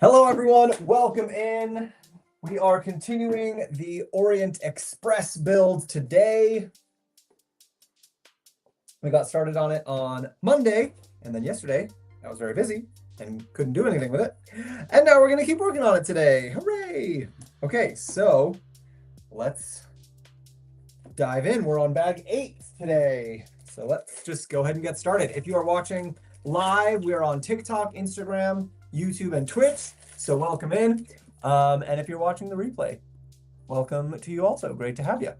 Hello, everyone. Welcome in. We are continuing the Orient Express build today. We got started on it on Monday, and then yesterday I was very busy and couldn't do anything with it. And now we're going to keep working on it today. Hooray! Okay, so let's dive in. We're on bag 8 today. So let's just go ahead and get started. If you are watching live, we are on TikTok, Instagram, YouTube, and Twitch. So welcome in. And if you're watching the replay, welcome to you also. Great to have you.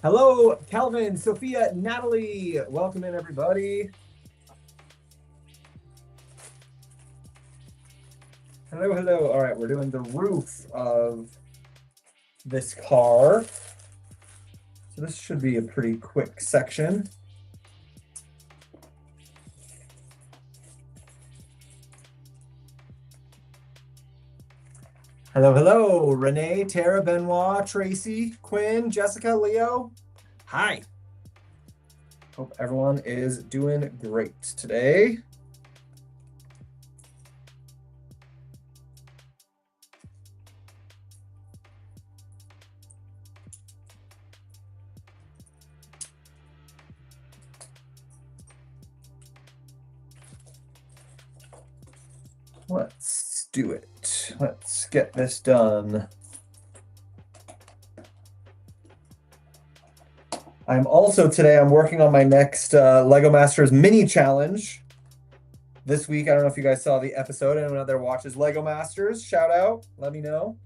Hello, Calvin, Sophia, Natalie. Welcome in, everybody. Hello, hello. All right, we're doing the roof of this car. So this should be a pretty quick section. Hello, hello, Renee, Tara, Benoit, Tracy, Quinn, Jessica, Leo. Hi. Hope everyone is doing great today. Let's do it. Let's get this done. I'm working on my next LEGO Masters mini challenge. This week, I don't know if you guys saw the episode. Anyone out there watches LEGO Masters? Shout out, let me know.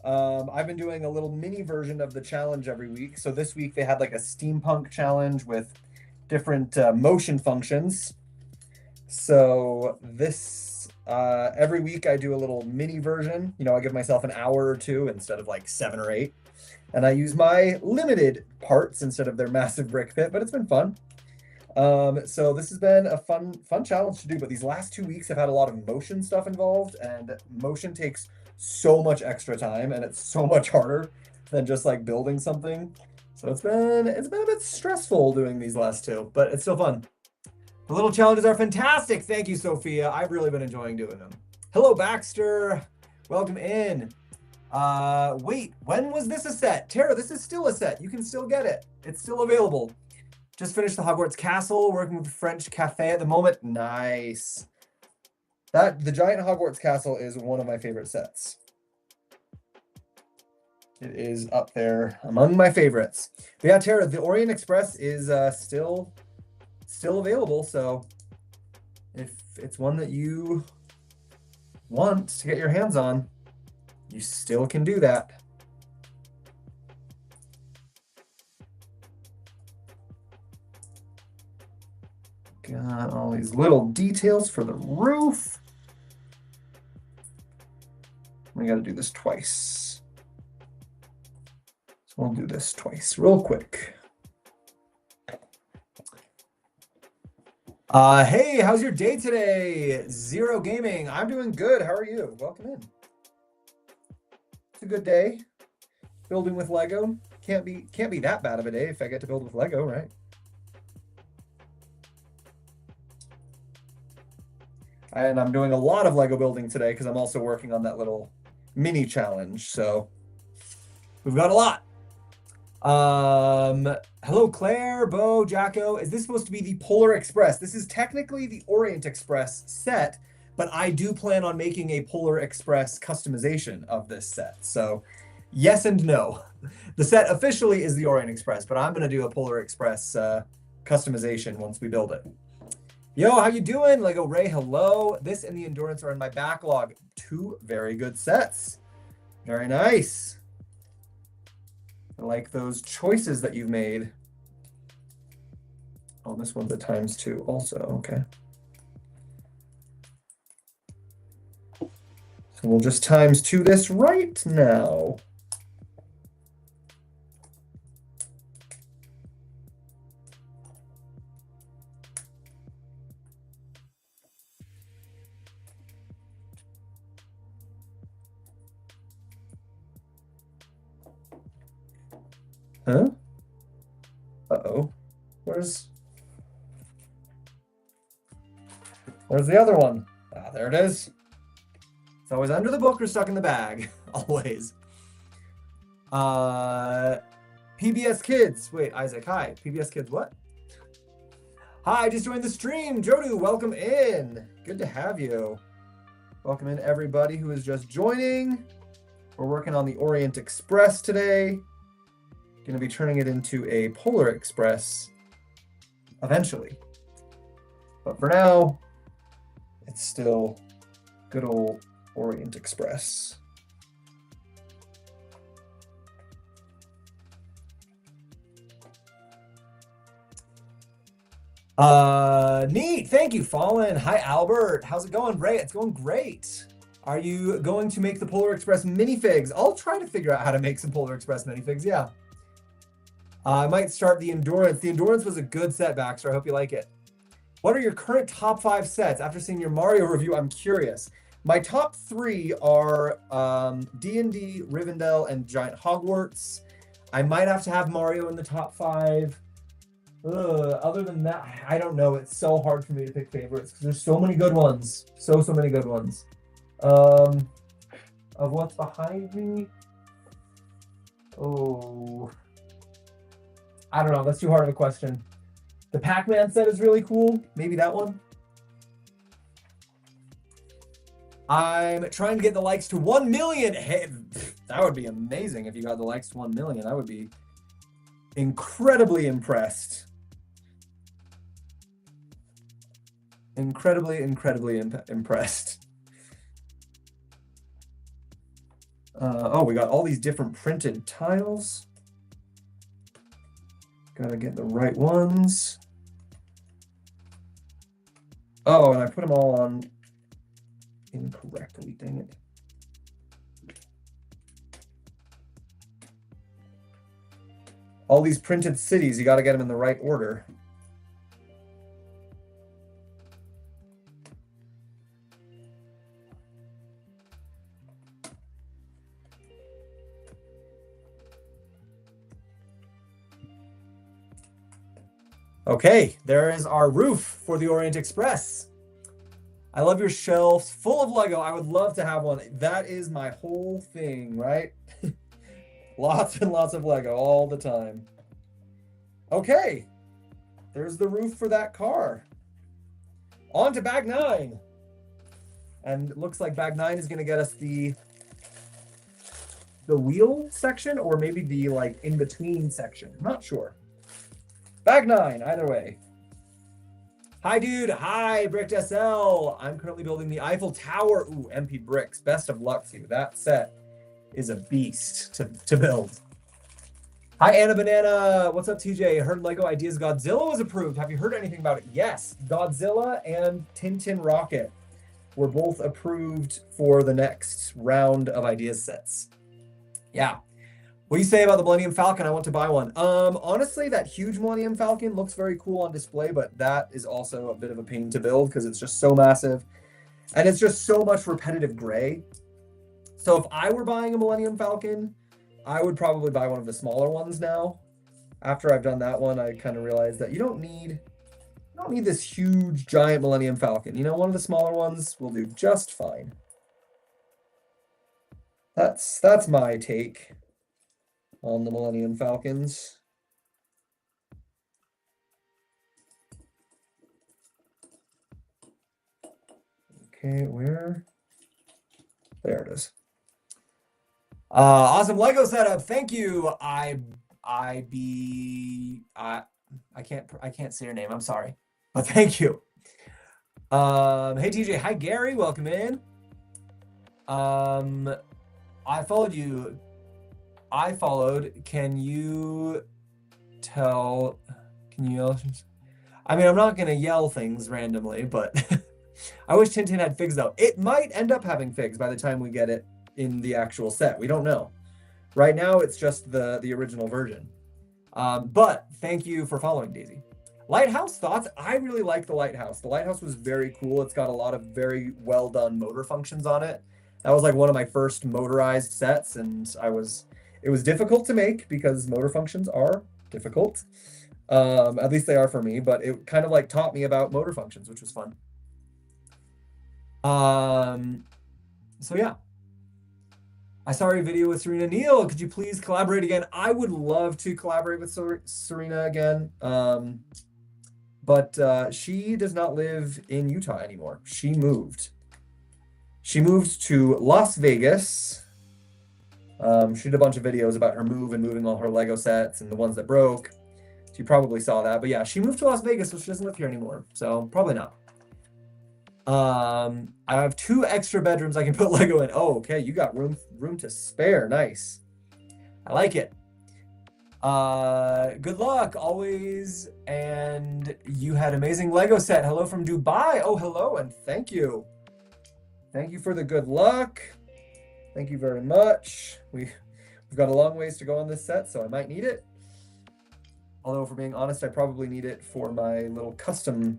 I've been doing a little mini version of the challenge every week. So this week they had like a steampunk challenge with different motion functions. So this every week I do a little mini version. You know, I give myself an hour or two instead of like 7 or 8. And I use my limited parts instead of their massive brick pit, but it's been fun. So this has been a fun challenge to do, but these last 2 weeks have had a lot of motion stuff involved, and motion takes so much extra time and it's so much harder than just like building something. So it's been a bit stressful doing these last 2, but it's still fun. The little challenges are fantastic. Thank you, Sophia. I've really been enjoying doing them. Hello, Baxter. Welcome in. Wait, when was this a set? Tara, this is still a set. You can still get it. It's still available. Just finished the Hogwarts Castle, working with the French Cafe at the moment. Nice. The giant Hogwarts Castle is one of my favorite sets. It is up there among my favorites. But yeah, Tara, the Orient Express is still available, so if it's one that you want to get your hands on, you still can do that. Got all these little details for the roof. We got to do this twice. So we'll do this twice real quick. Hey, how's your day today? Zero Gaming. I'm doing good. How are you? Welcome in. It's a good day. Building with Lego. Can't be that bad of a day if I get to build with Lego, right? And I'm doing a lot of Lego building today because I'm also working on that little mini challenge. So we've got a lot. Hello, Claire, Bo, Jacko. Is this supposed to be the Polar Express? This is technically the Orient Express set, but I do plan on making a Polar Express customization of this set. So yes and no. The set officially is the Orient Express, but I'm going to do a Polar Express customization once we build it. Yo, how you doing? Lego Ray, hello. This and the Endurance are in my backlog. 2 very good sets. Very nice. I like those choices that you've made. Oh, this one's a ×2 also, okay. So we'll just ×2 this right now. Huh? Uh-oh. Where's... Where's the other one? Ah, there it is. It's always under the book or stuck in the bag. Always. PBS Kids. Wait, Isaac, hi. PBS Kids, what? Hi, just joined the stream. Jodu, welcome in. Good to have you. Welcome in everybody who is just joining. We're working on the Orient Express today. Going to be turning it into a Polar Express eventually. But for now, it's still good old Orient Express. Neat. Thank you, Fallen. Hi, Albert. How's it going? Ray, it's going great. Are you going to make the Polar Express minifigs? I'll try to figure out how to make some Polar Express minifigs, yeah. I might start the Endurance. The Endurance was a good set, Baxter. I hope you like it. What are your current top 5 sets? After seeing your Mario review, I'm curious. My top 3 are D&D, Rivendell, and Giant Hogwarts. I might have to have Mario in the top 5. Other than that, I don't know. It's so hard for me to pick favorites because there's so many good ones. So many good ones. Of what's behind me? Oh, I don't know. That's too hard of a question. The Pac-Man set is really cool. Maybe that one. I'm trying to get the likes to 1 million. Hey, that would be amazing if you got the likes to 1 million. I would be incredibly impressed. Incredibly impressed. Oh, we got all these different printed tiles. Gotta get the right ones. Oh, and I put them all on incorrectly, dang it. All these printed cities, you gotta get them in the right order. Okay, there is our roof for the Orient Express. I love your shelves full of Lego. I would love to have one. That is my whole thing, right? Lots and lots of Lego all the time. Okay, there's the roof for that car. On to bag 9. And it looks like bag 9 is going to get us the wheel section or maybe the like in-between section. I'm not sure. Bag 9, either way. Hi, dude. Hi, Bricked SL. I'm currently building the Eiffel Tower. Ooh, MP Bricks. Best of luck to you. That set is a beast to build. Hi, Anna Banana. What's up, TJ? Heard Lego Ideas Godzilla was approved. Have you heard anything about it? Yes. Godzilla and Tintin Rocket were both approved for the next round of ideas sets. Yeah. What do you say about the Millennium Falcon? I want to buy one. Honestly, that huge Millennium Falcon looks very cool on display, but that is also a bit of a pain to build because it's just so massive. And it's just so much repetitive gray. So if I were buying a Millennium Falcon, I would probably buy one of the smaller ones now. After I've done that one, I kind of realized that you don't need this huge, giant Millennium Falcon. You know, one of the smaller ones will do just fine. That's my take on the Millennium Falcons. Okay, where? There it is. Awesome Lego setup. Thank you. I can't say your name. I'm sorry, but thank you. Hey TJ. Hi Gary. Welcome in. I followed you. I followed. Can you yell? I mean, I'm not gonna yell things randomly, but I wish Tintin had figs though. It might end up having figs by the time we get it in the actual set. We don't know. Right now, it's just the original version. But thank you for following, Daisy. Lighthouse thoughts? I really like the Lighthouse. The Lighthouse was very cool. It's got a lot of very well done motor functions on it. That was like one of my first motorized sets, and it was difficult to make because motor functions are difficult. At least they are for me, but it kind of like taught me about motor functions, which was fun. So yeah. I saw your video with Serena Neal. Could you please collaborate again? I would love to collaborate with Serena again. But she does not live in Utah anymore. She moved. She moved to Las Vegas. She did a bunch of videos about her move and moving all her Lego sets and the ones that broke. So you probably saw that. But yeah, she moved to Las Vegas, so she doesn't live here anymore. So probably not. I have 2 extra bedrooms I can put Lego in. Oh, okay. You got room to spare. Nice. I like it. Good luck always. And you had amazing Lego set. Hello from Dubai. Oh, hello and thank you. Thank you for the good luck. Thank you very much. We've got a long ways to go on this set, so I might need it. Although, if we're being honest, I probably need it for my little custom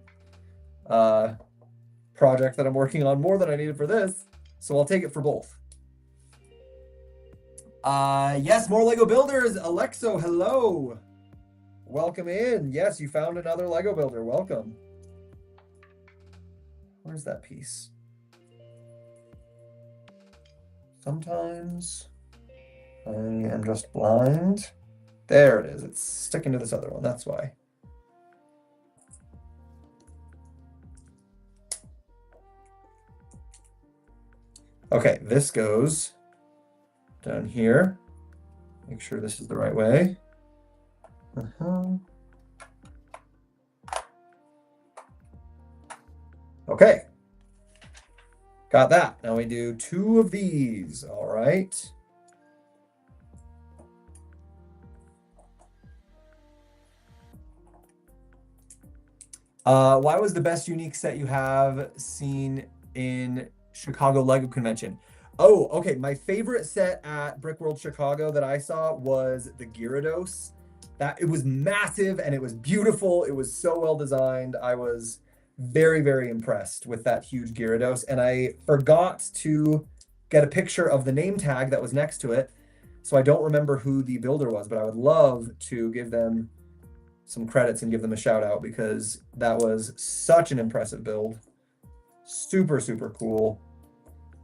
project that I'm working on more than I need it for this. So I'll take it for both. Yes, more Lego builders. Alexo, hello. Welcome in. Yes, you found another Lego builder. Welcome. Where's that piece? Sometimes I am just blind. There it is. It's sticking to this other one. That's why. Okay, this goes down here. Make sure this is the right way. Okay. Got that. Now we do 2 of these. All right. Why was the best unique set you have seen in Chicago Lego Convention? Oh, okay. My favorite set at Brickworld Chicago that I saw was the Gyarados. It was massive and it was beautiful. It was so well designed. I was very, very impressed with that huge Gyarados. And I forgot to get a picture of the name tag that was next to it. So I don't remember who the builder was, but I would love to give them some credits and give them a shout out because that was such an impressive build. Super, super cool.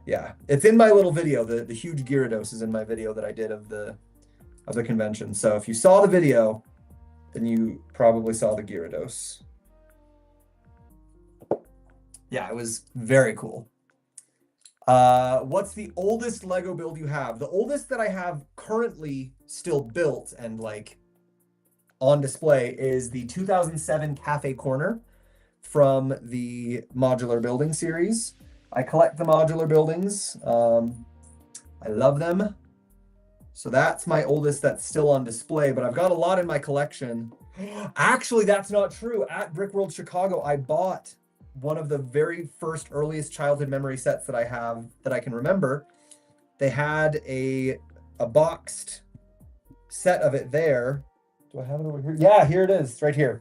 Yeah, it's in my little video. The huge Gyarados is in my video that I did of the convention. So if you saw the video, then you probably saw the Gyarados. Yeah, it was very cool. What's the oldest Lego build you have? The oldest that I have currently still built and like on display is the 2007 Cafe Corner from the modular building series. I collect the modular buildings. I love them. So that's my oldest that's still on display, but I've got a lot in my collection. Actually, that's not true. At Brickworld Chicago, I bought one of the very first earliest childhood memory sets that I have that I can remember. They had a boxed set of it there. Do I have it over here? Yeah, here it is, right here.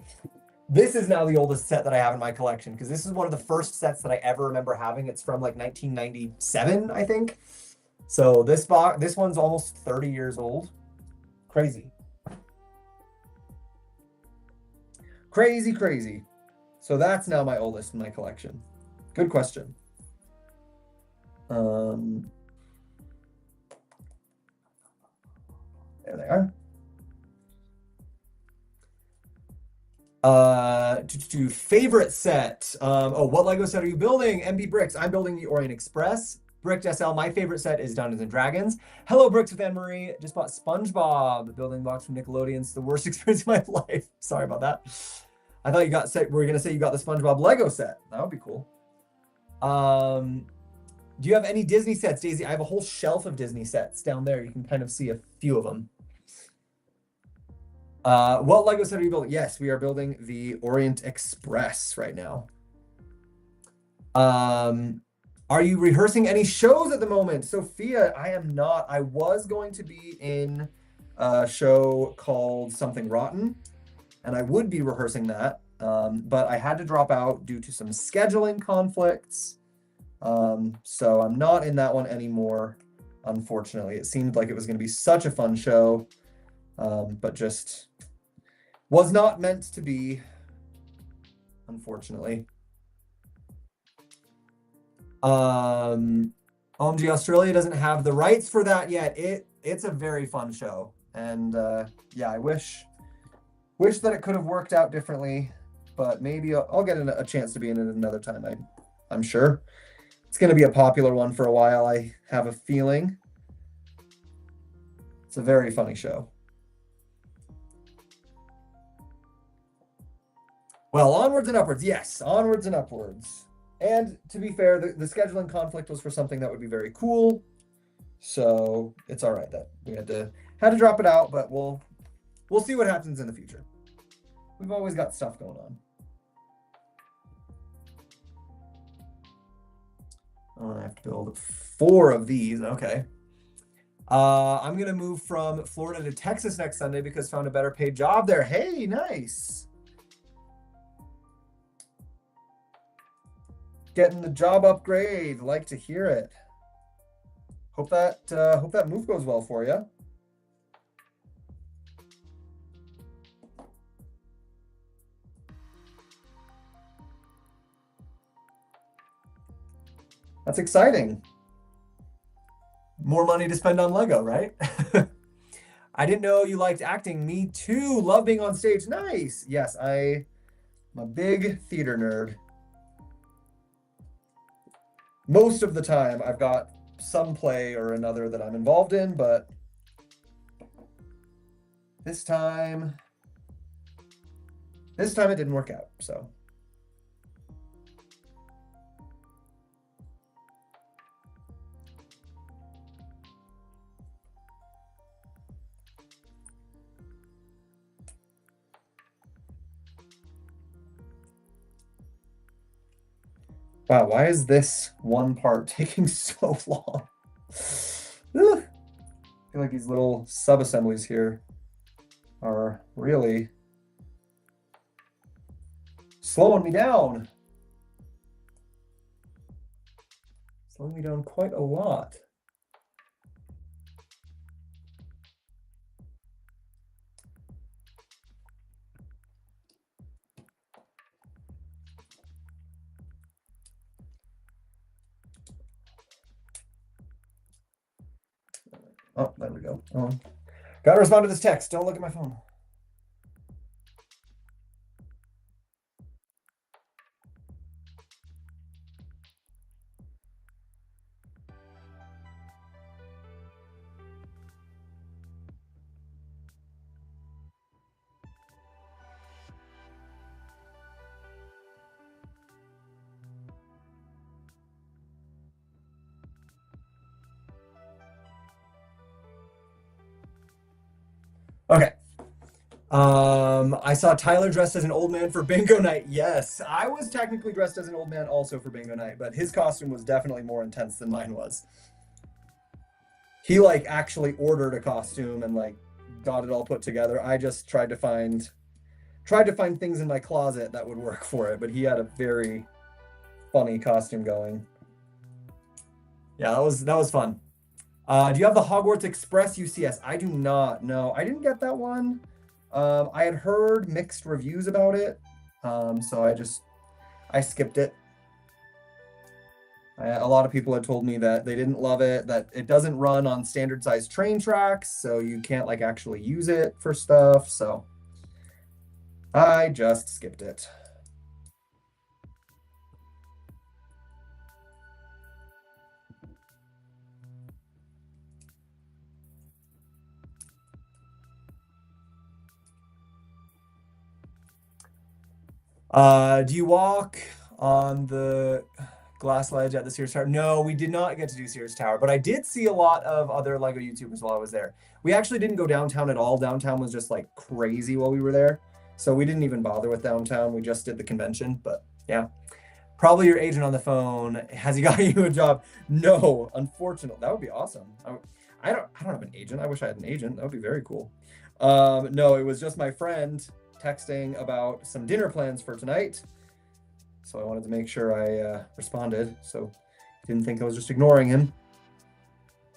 This is now the oldest set that I have in my collection because this is one of the first sets that I ever remember having. It's from like 1997, I think. So this one's almost 30 years old. Crazy. Crazy, crazy. So that's now my oldest in my collection. Good question. There they are. Favorite set. What Lego set are you building? MB Bricks. I'm building the Orient Express. Brick SL. My favorite set is Dungeons and Dragons. Hello, Bricks with Anne-Marie. Just bought SpongeBob building box from Nickelodeon. It's the worst experience of my life. Sorry about that. I thought we were gonna say you got the SpongeBob Lego set. That would be cool. Do you have any Disney sets, Daisy? I have a whole shelf of Disney sets down there. You can kind of see a few of them. What Lego set are you building? Yes, we are building the Orient Express right now. Are you rehearsing any shows at the moment? Sophia, I am not. I was going to be in a show called Something Rotten, and I would be rehearsing that, but I had to drop out due to some scheduling conflicts. So I'm not in that one anymore, unfortunately. It seemed like it was going to be such a fun show, but just was not meant to be, unfortunately. OMG Australia doesn't have the rights for that yet. It's a very fun show, and yeah, I wish that it could have worked out differently, but maybe I'll get a chance to be in it another time. I'm sure it's going to be a popular one for a while. I have a feeling. It's a very funny show. Well, onwards and upwards. Yes, onwards and upwards. And to be fair, the scheduling conflict was for something that would be very cool. So it's all right that we had to drop it out, but we'll see what happens in the future. We've always got stuff going on. Oh, I have to build 4 of these. Okay. I'm going to move from Florida to Texas next Sunday because found a better paid job there. Hey, nice. Getting the job upgrade. Like to hear it. Hope that move goes well for you. That's exciting. More money to spend on Lego, right? I didn't know you liked acting. Me too. Love being on stage. Nice. Yes, I'm a big theater nerd. Most of the time, I've got some play or another that I'm involved in, but this time it didn't work out, so. Wow, why is this one part taking so long? I feel like these little sub-assemblies here are really slowing me down. Slowing me down quite a lot. Oh, there we go. Oh. Gotta respond to this text. Don't look at my phone. Okay. I saw Tyler dressed as an old man for bingo night. Yes, I was technically dressed as an old man also for bingo night, but his costume was definitely more intense than mine was. He like actually ordered a costume and like got it all put together. I just tried to find things in my closet that would work for it, but he had a very funny costume going. Yeah, that was fun. Do you have the Hogwarts Express UCS? I do not. No, I didn't get that one. I had heard mixed reviews about it, so I skipped it. A lot of people had told me that they didn't love it, that it doesn't run on standard size train tracks, so you can't like actually use it for stuff, so I just skipped it. Do you walk on the glass ledge at the Sears Tower? No, we did not get to do Sears Tower, but I did see a lot of other LEGO YouTubers while I was there. We actually didn't go downtown at all. Downtown was just like crazy while we were there. So we didn't even bother with downtown. We just did the convention, but yeah. Probably your agent on the phone. Has he got you a job? No, unfortunately. That would be awesome. I don't have an agent. I wish I had an agent. That would be very cool. No, it was just my friend texting about some dinner plans for tonight. So I wanted to make sure I responded. So didn't think I was just ignoring him.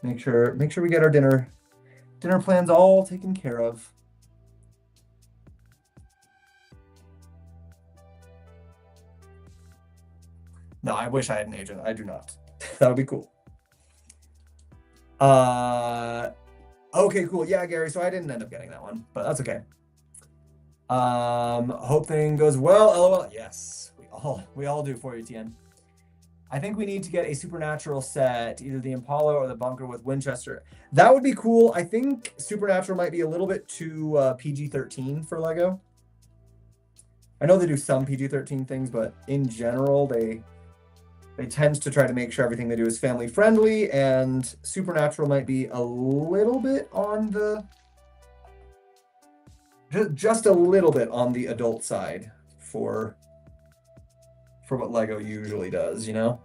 Make sure we get our dinner plans all taken care of. No, I wish I had an agent. I do not. That would be cool. Okay, cool. Yeah, Gary. So I didn't end up getting that one, but that's okay. Hope thing goes well. LOL. Yes, we all do for you, Tien. I think we need to get a supernatural set, either the Impala or the bunker with Winchester. That would be cool. I think supernatural might be a little bit too PG-13 for LEGO. I know they do some PG-13 things, but in general, they tend to try to make sure everything they do is family friendly, and supernatural might be a little bit on the just a little bit on the adult side for what LEGO usually does, you know?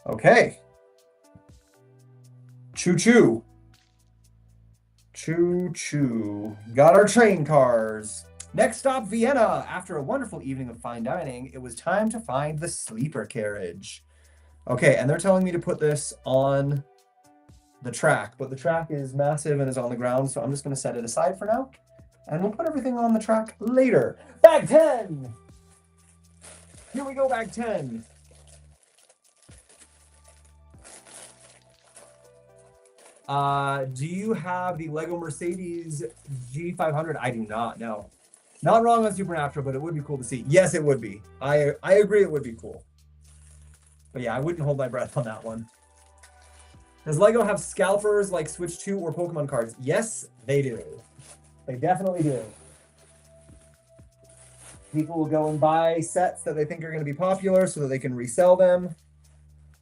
Okay. Choo-choo. Choo-choo. Got our train cars. Next stop, Vienna. After a wonderful evening of fine dining, it was time to find the sleeper carriage. Okay, and they're telling me to put this on the track, but the track is massive and is on the ground, so I'm just going to set it aside for now, and we'll put everything on the track later. Bag 10! Here we go, bag 10. Do you have the LEGO Mercedes G500? I do not, no. Not wrong on Supernatural, but it would be cool to see. Yes, it would be. I agree it would be cool. But yeah, I wouldn't hold my breath on that one. Does LEGO have scalpers like Switch 2 or Pokemon cards? Yes, they do. They definitely do. People will go and buy sets that they think are going to be popular so that they can resell them.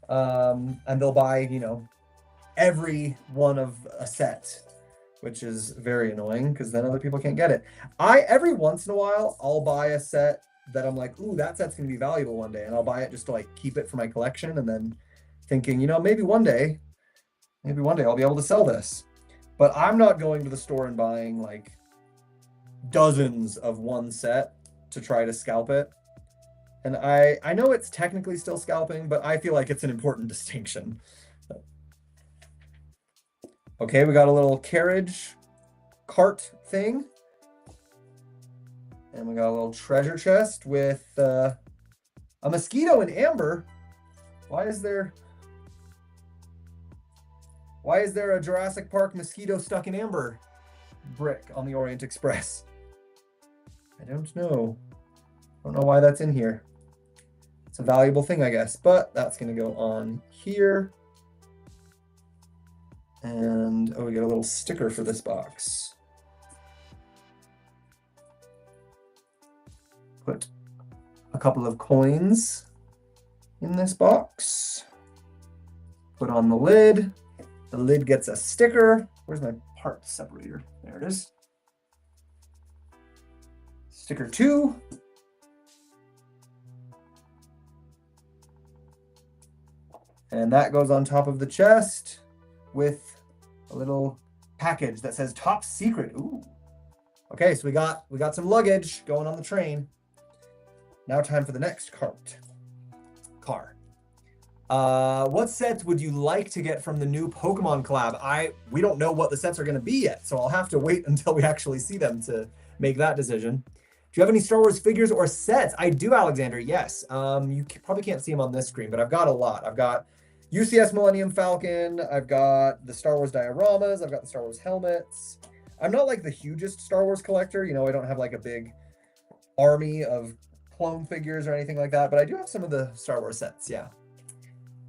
And they'll buy, you know, every one of a set, which is very annoying because then other people can't get it. Every once in a while, I'll buy a set that I'm like, ooh, that set's going to be valuable one day. And I'll buy it just to like keep it for my collection. And then thinking, you know, maybe one day I'll be able to sell this. But I'm not going to the store and buying like dozens of one set to try to scalp it. And I know it's technically still scalping, but I feel like it's an important distinction. Okay, we got a little carriage cart thing. And we got a little treasure chest with a mosquito in amber. Why is there a Jurassic Park mosquito stuck in amber brick on the Orient Express? I don't know. I don't know why that's in here. It's a valuable thing, I guess, but that's going to go on here. And oh, we got a little sticker for this box. Put a couple of coins in this box. Put on the lid. The lid gets a sticker. Where's my part separator? There it is. Sticker 2. And that goes on top of the chest with a little package that says top secret. Ooh. Okay, so we got some luggage going on the train. Now time for the next car. What sets would you like to get from the new Pokemon collab? We don't know what the sets are going to be yet, so I'll have to wait until we actually see them to make that decision. Do you have any Star Wars figures or sets? I do, Alexander, yes. You probably can't see them on this screen, but I've got a lot. I've got UCS Millennium Falcon. I've got the Star Wars dioramas. I've got the Star Wars helmets. I'm not like the hugest Star Wars collector. You know, I don't have like a big army of clone figures or anything like that, but I do have some of the Star Wars sets, yeah.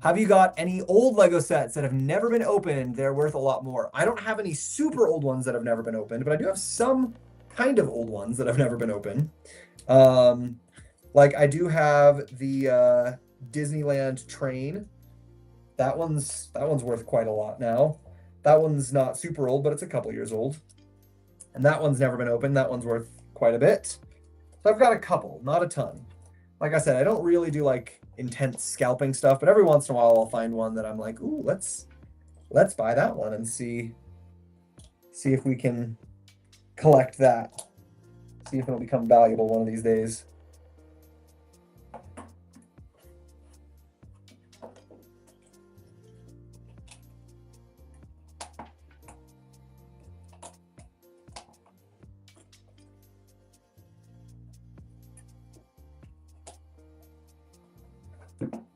Have you got any old LEGO sets that have never been opened? They're worth a lot more. I don't have any super old ones that have never been opened, but I do have some kind of old ones that have never been opened. Like I do have the Disneyland train. That one's worth quite a lot now. That one's not super old, but it's a couple years old. And that one's never been opened. That one's worth quite a bit. So I've got a couple, not a ton. Like I said, I don't really do like intense scalping stuff, but every once in a while I'll find one that I'm like, ooh, let's buy that one and see if we can collect that. See if it'll become valuable one of these days.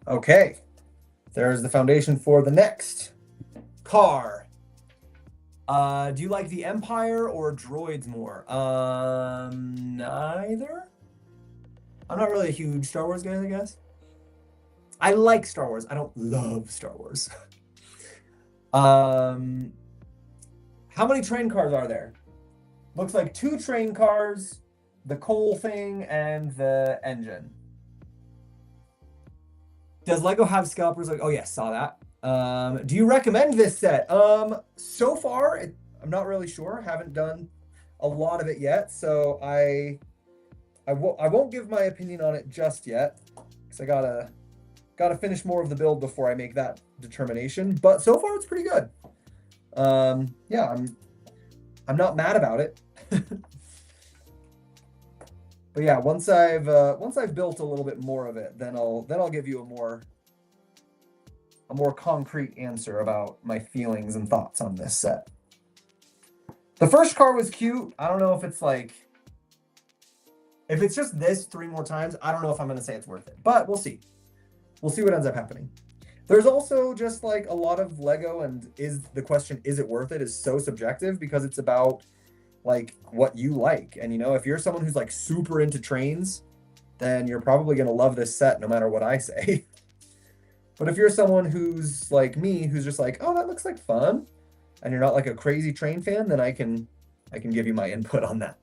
Okay, there's the foundation for the next car. Do you like the Empire or droids more? Neither. I'm not really a huge Star Wars guy, I guess. I like Star Wars. I don't love Star Wars. How many train cars are there? Looks like 2 train cars, the coal thing, and the engine. Does Lego have scalpers? Like, oh yes, saw that. Do you recommend this set? So far, I'm not really sure. Haven't done a lot of it yet, so I won't give my opinion on it just yet, because I gotta finish more of the build before I make that determination. But so far, it's pretty good. Yeah, I'm not mad about it. But yeah, once I've built a little bit more of it, then I'll give you a more concrete answer about my feelings and thoughts on this set. The first car was cute. I don't know if it's like, if it's just this 3 more times, I don't know if I'm gonna say it's worth it, but we'll see. We'll see what ends up happening. There's also just like a lot of Lego, and the question, is it worth it, is so subjective, because it's about like what you like. And you know, if you're someone who's like super into trains, then you're probably going to love this set no matter what I say. But if you're someone who's like me, who's just like, oh, that looks like fun, and you're not like a crazy train fan, then I can give you my input on that.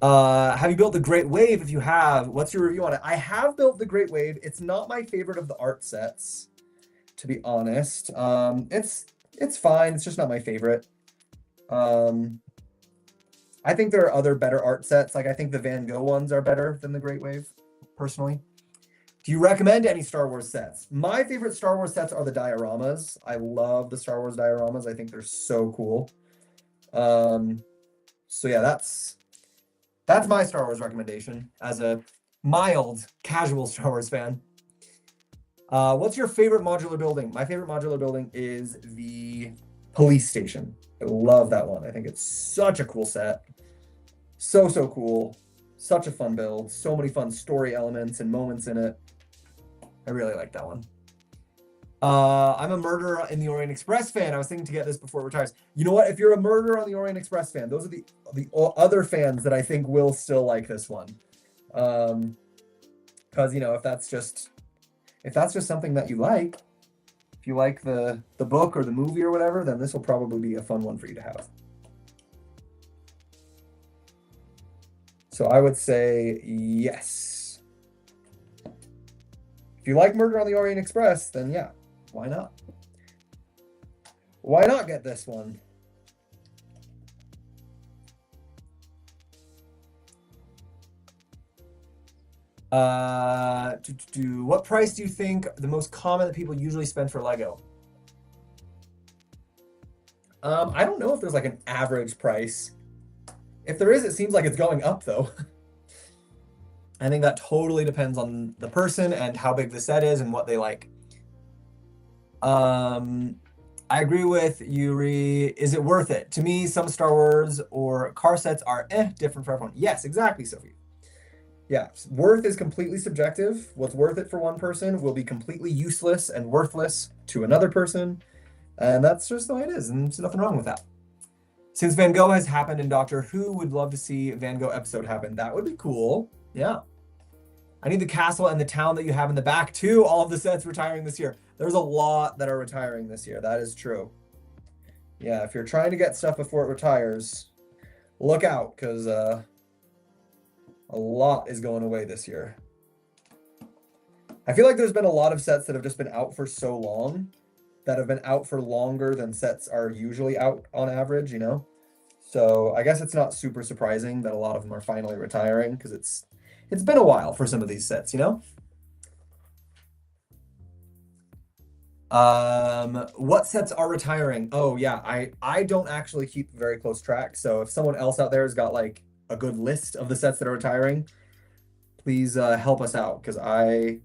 Have you built the Great Wave? If you have, what's your review on it? I have built the Great Wave. It's not my favorite of the art sets, to be honest. It's fine. It's just not my favorite. I think there are other better art sets. Like, I think the Van Gogh ones are better than the Great Wave, personally. Do you recommend any Star Wars sets? My favorite Star Wars sets are the dioramas. I love the Star Wars dioramas. I think they're so cool. So yeah, that's my Star Wars recommendation as a mild, casual Star Wars fan. What's your favorite modular building? My favorite modular building is the police station. I love that one. I think it's such a cool set. So cool. Such a fun build. So many fun story elements and moments in it. I really like that one. I'm a Murderer in the Orient Express fan. I was thinking to get this before it retires. You know what? If you're a Murderer on the Orient Express fan, those are the other fans that I think will still like this one. Because, you know, if that's just something that you like, if you like the book or the movie or whatever, then this will probably be a fun one for you to have. So I would say yes. If you like Murder on the Orient Express, then yeah, why not? Why not get this one? What price do you think the most common that people usually spend for Lego? I don't know if there's like an average price. If there is, it seems like it's going up though. I think that totally depends on the person and how big the set is and what they like. I agree with Yuri. Is it worth it? To me, some Star Wars or car sets are different for everyone. Yes, exactly, Sophie. Yeah, worth is completely subjective. What's worth it for one person will be completely useless and worthless to another person. And that's just the way it is, and there's nothing wrong with that. Since Van Gogh has happened in Doctor Who, would love to see a Van Gogh episode happen. That would be cool. Yeah. I need the castle and the town that you have in the back too. All of the sets retiring this year. There's a lot that are retiring this year. That is true. Yeah, if you're trying to get stuff before it retires, look out, because a lot is going away this year. I feel like there's been a lot of sets that have just been out for so long, that have been out for longer than sets are usually out on average, you know? So I guess it's not super surprising that a lot of them are finally retiring, because it's been a while for some of these sets, you know? What sets are retiring? Oh yeah, I don't actually keep very close track. So if someone else out there has got like a good list of the sets that are retiring, please help us out, because I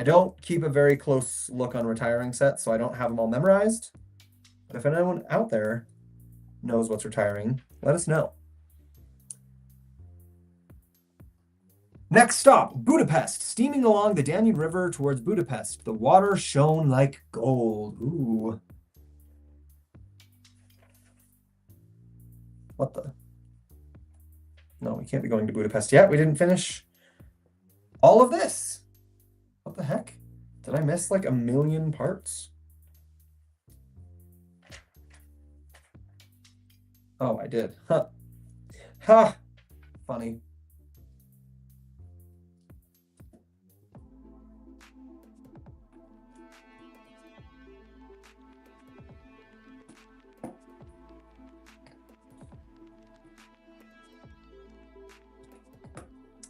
don't keep a very close look on retiring sets, so I don't have them all memorized. But if anyone out there knows what's retiring, let us know. Next stop, Budapest. Steaming along the Danube River towards Budapest. The water shone like gold. Ooh. What the? No, we can't be going to Budapest yet. We didn't finish all of this. What the heck? Did I miss like a million parts? Oh, I did. Huh. Ha! Funny.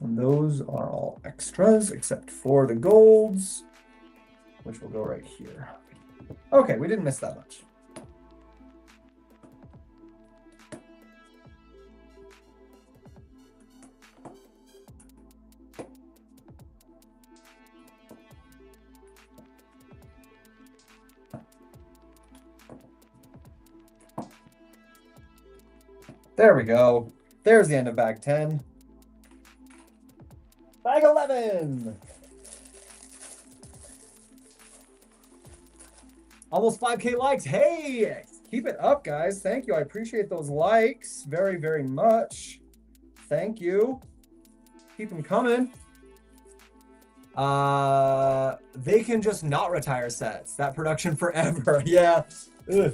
And those are all extras except for the golds, which will go right here. Okay, we didn't miss that much. There we go. There's the end of bag 10. Bag 11. Almost 5K likes. Hey, keep it up, guys. Thank you. I appreciate those likes very, very much. Thank you. Keep them coming. They can just not retire sets. That production forever. Yeah. Ugh.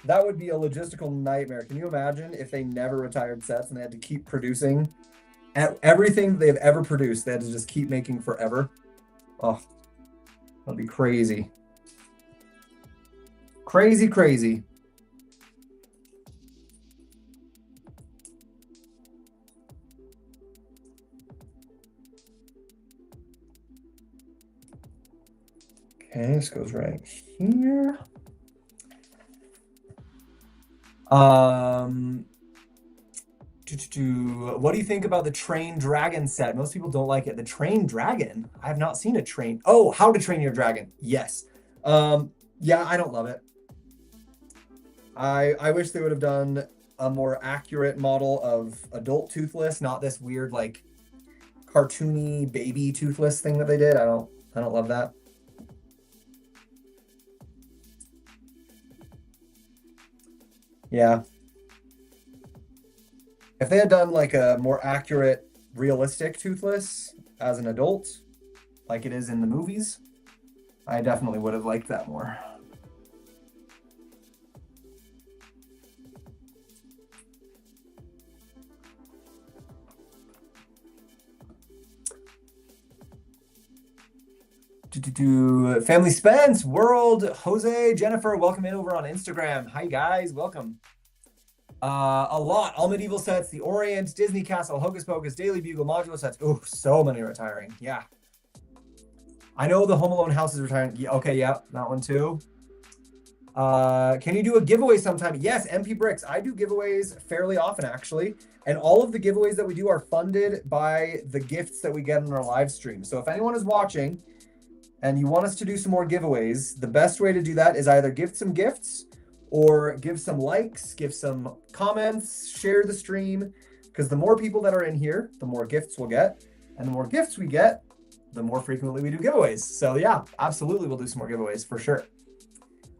That would be a logistical nightmare. Can you imagine if they never retired sets and they had to keep producing everything they've ever produced? They had to just keep making forever. Oh, that'd be crazy. Crazy, crazy. Okay, this goes right here. What do you think about the Train Dragon set? Most people don't like it. The Train Dragon? I have not seen a train. Oh, How to Train Your Dragon. Yes. Yeah, I don't love it. I wish they would have done a more accurate model of adult Toothless, not this weird like cartoony baby Toothless thing that they did. I don't love that. Yeah. If they had done like a more accurate, realistic Toothless as an adult, like it is in the movies, I definitely would have liked that more. Family Spence, World, Jose, Jennifer, welcome in over on Instagram. Hi guys, welcome. A lot. All medieval sets, the Orient, Disney Castle, Hocus Pocus, Daily Bugle, modular sets. Ooh, so many retiring. Yeah. I know the Home Alone house is retiring. Yeah, okay, yeah, that one too. Can you do a giveaway sometime? Yes, MP Bricks. I do giveaways fairly often, actually. And all of the giveaways that we do are funded by the gifts that we get in our live stream. So if anyone is watching and you want us to do some more giveaways, the best way to do that is either give some gifts or give some likes, give some comments, share the stream, because the more people that are in here, the more gifts we'll get. And the more gifts we get, the more frequently we do giveaways. So yeah, absolutely we'll do some more giveaways for sure.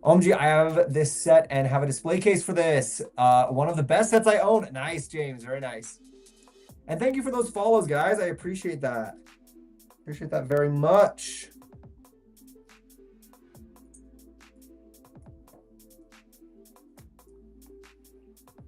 OMG, I have this set and have a display case for this. One of the best sets I own. Nice, James. Very nice. And thank you for those follows, guys. I appreciate that. Appreciate that very much.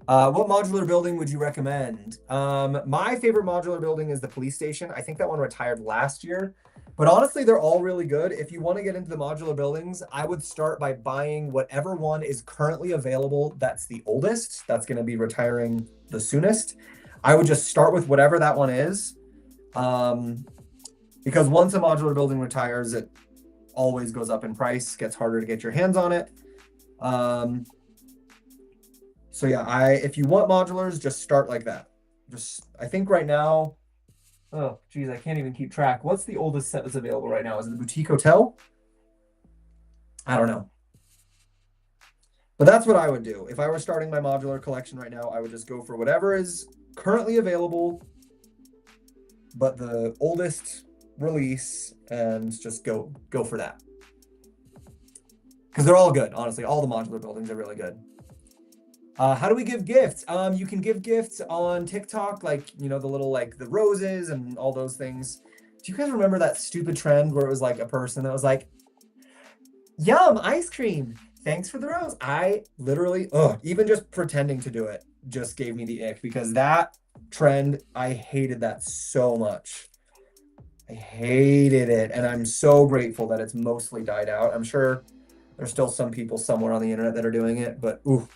What modular building would you recommend? My favorite modular building is the police station. I think that one retired last year. But honestly, they're all really good. If you want to get into the modular buildings, I would start by buying whatever one is currently available that's the oldest, that's going to be retiring the soonest. I would just start with whatever that one is. Because once a modular building retires, it always goes up in price, gets harder to get your hands on it. So yeah, if you want modulars, just start like that. I think right now, oh geez, I can't even keep track. What's the oldest set that's available right now? Is it the Boutique Hotel? I don't know. But that's what I would do. If I were starting my modular collection right now, I would just go for whatever is currently available but the oldest release, and just go for that. Because they're all good, honestly. All the modular buildings are really good. How do we give gifts? You can give gifts on TikTok, like, you know, the little, like, the roses and all those things. Do you guys remember that stupid trend where it was like a person that was like, yum, ice cream. Thanks for the rose. I literally, even just pretending to do it just gave me the ick, because that trend, I hated that so much. I hated it. And I'm so grateful that it's mostly died out. I'm sure there's still some people somewhere on the internet that are doing it, but ooh,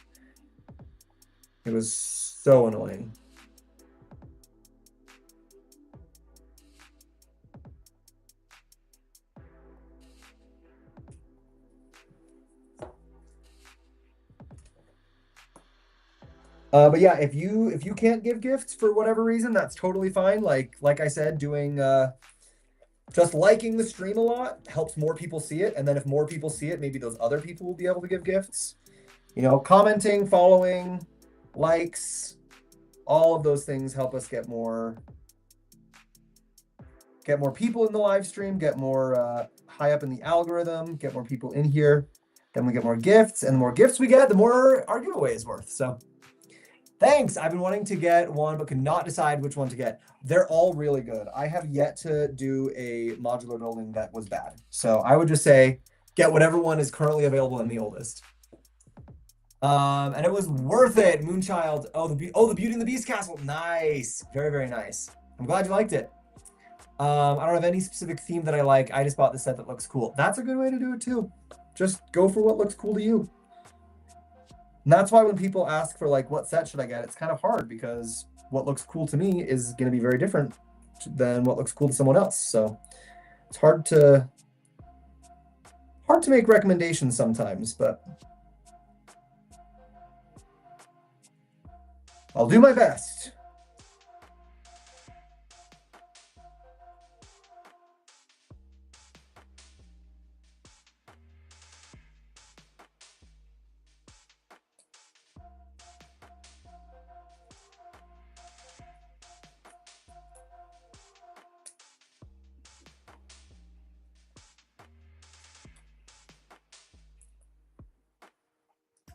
it was so annoying. But yeah, if you can't give gifts for whatever reason, that's totally fine. Like I said, doing just liking the stream a lot helps more people see it, and then if more people see it, maybe those other people will be able to give gifts. You know, commenting, following, likes, all of those things help us get more people in the live stream, get more high up in the algorithm, get more people in here. Then we get more gifts, and the more gifts we get, the more our giveaway is worth. So thanks. I've been wanting to get one, but cannot decide which one to get. They're all really good. I have yet to do a modular building that was bad. So I would just say, get whatever one is currently available in the oldest. And it was worth it. Moonchild. Oh, the Beauty and the Beast castle. Nice. Very, very nice. I'm glad you liked it. I don't have any specific theme that I like. I just bought the set that looks cool. That's a good way to do it too. Just go for what looks cool to you. And that's why when people ask for, like, what set should I get, it's kind of hard, because what looks cool to me is going to be very different than what looks cool to someone else. So it's hard to make recommendations sometimes, but I'll do my best.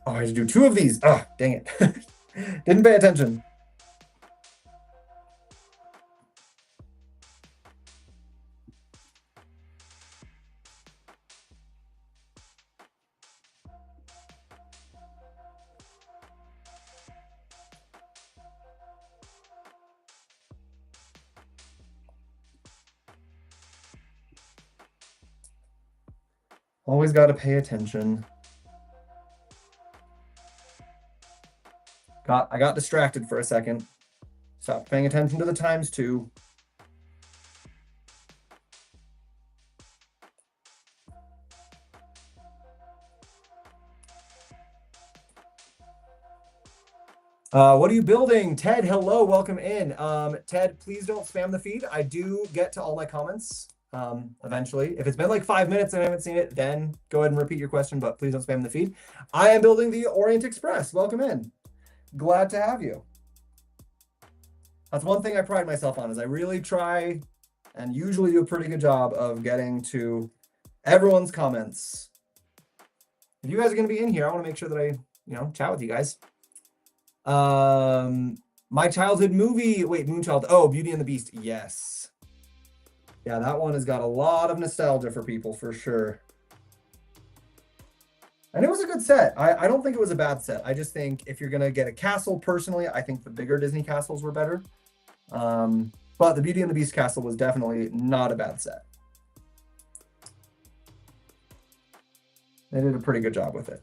Oh, I had to do 2 of these. Ah, dang it. Didn't pay attention. Always got to pay attention. I got distracted for a second. Stopped paying attention to the times too. What are you building? Ted, hello, welcome in. Ted, please don't spam the feed. I do get to all my comments eventually. If it's been like 5 minutes and I haven't seen it, then go ahead and repeat your question, but please don't spam the feed. I am building the Orient Express. Welcome in. Glad to have you. That's one thing I pride myself on, is I really try and usually do a pretty good job of getting to everyone's comments. If you guys are going to be in here, I want to make sure that I, chat with you guys. My childhood movie. Wait, Moonchild. Oh, Beauty and the Beast. Yes. Yeah, that one has got a lot of nostalgia for people, for sure. And it was a good set. I don't think it was a bad set. I just think if you're going to get a castle, personally, I think the bigger Disney castles were better. But the Beauty and the Beast castle was definitely not a bad set. They did a pretty good job with it.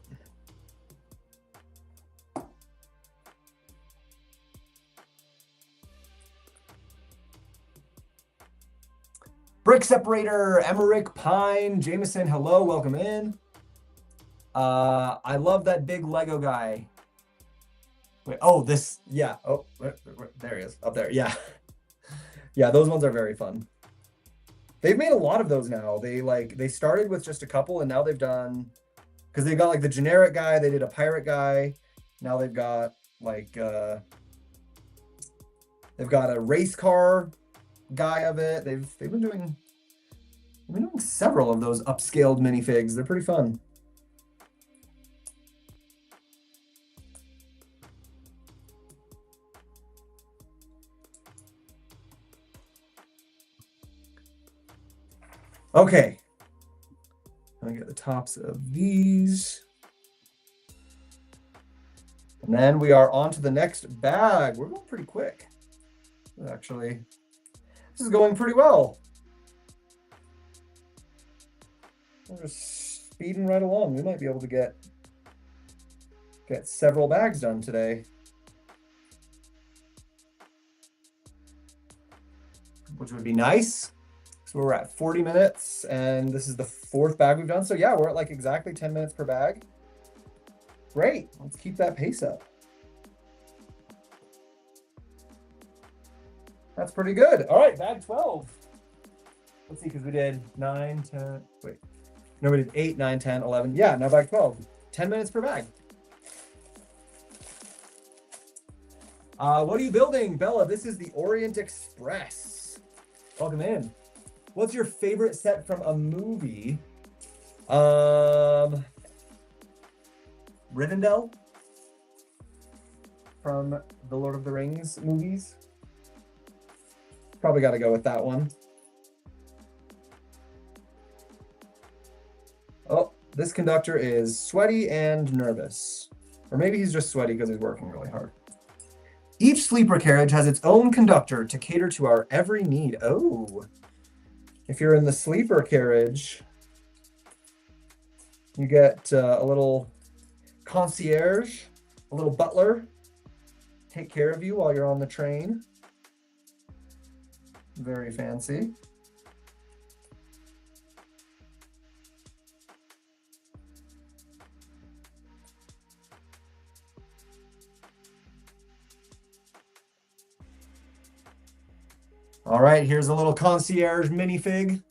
Brick Separator, Emmerich, Pine, Jameson, hello, welcome in. I love that big Lego guy. Wait, oh, this, yeah. Oh, there he is, up there, yeah. Yeah, those ones are very fun. They've made a lot of those now. They started with just a couple, and now they've done, because they've got like the generic guy, they did a pirate guy. Now they've got like, they've got a race car. guy of it. They've been doing several of those upscaled minifigs. They're pretty fun. Okay. Let me get the tops of these. And then we are on to the next bag. We're going pretty quick. Actually, this is going pretty well. We're just speeding right along. We might be able to get several bags done today. Which would be nice. So we're at 40 minutes, and this is the 4th bag we've done. So yeah, we're at like exactly 10 minutes per bag. Great. Let's keep that pace up. That's pretty good. All right, bag 12. Let's see, because we did 9, 10, wait. No, we did 8, 9, 10, 11. Yeah, now bag 12. 10 minutes per bag. What are you building, Bella? This is the Orient Express. Welcome in. What's your favorite set from a movie? Rivendell from the Lord of the Rings movies. Probably got to go with that one. Oh, this conductor is sweaty and nervous. Or maybe he's just sweaty because he's working really hard. Each sleeper carriage has its own conductor to cater to our every need. Oh, if you're in the sleeper carriage, you get a little concierge, a little butler, take care of you while you're on the train. Very fancy. All right, here's a little concierge minifig.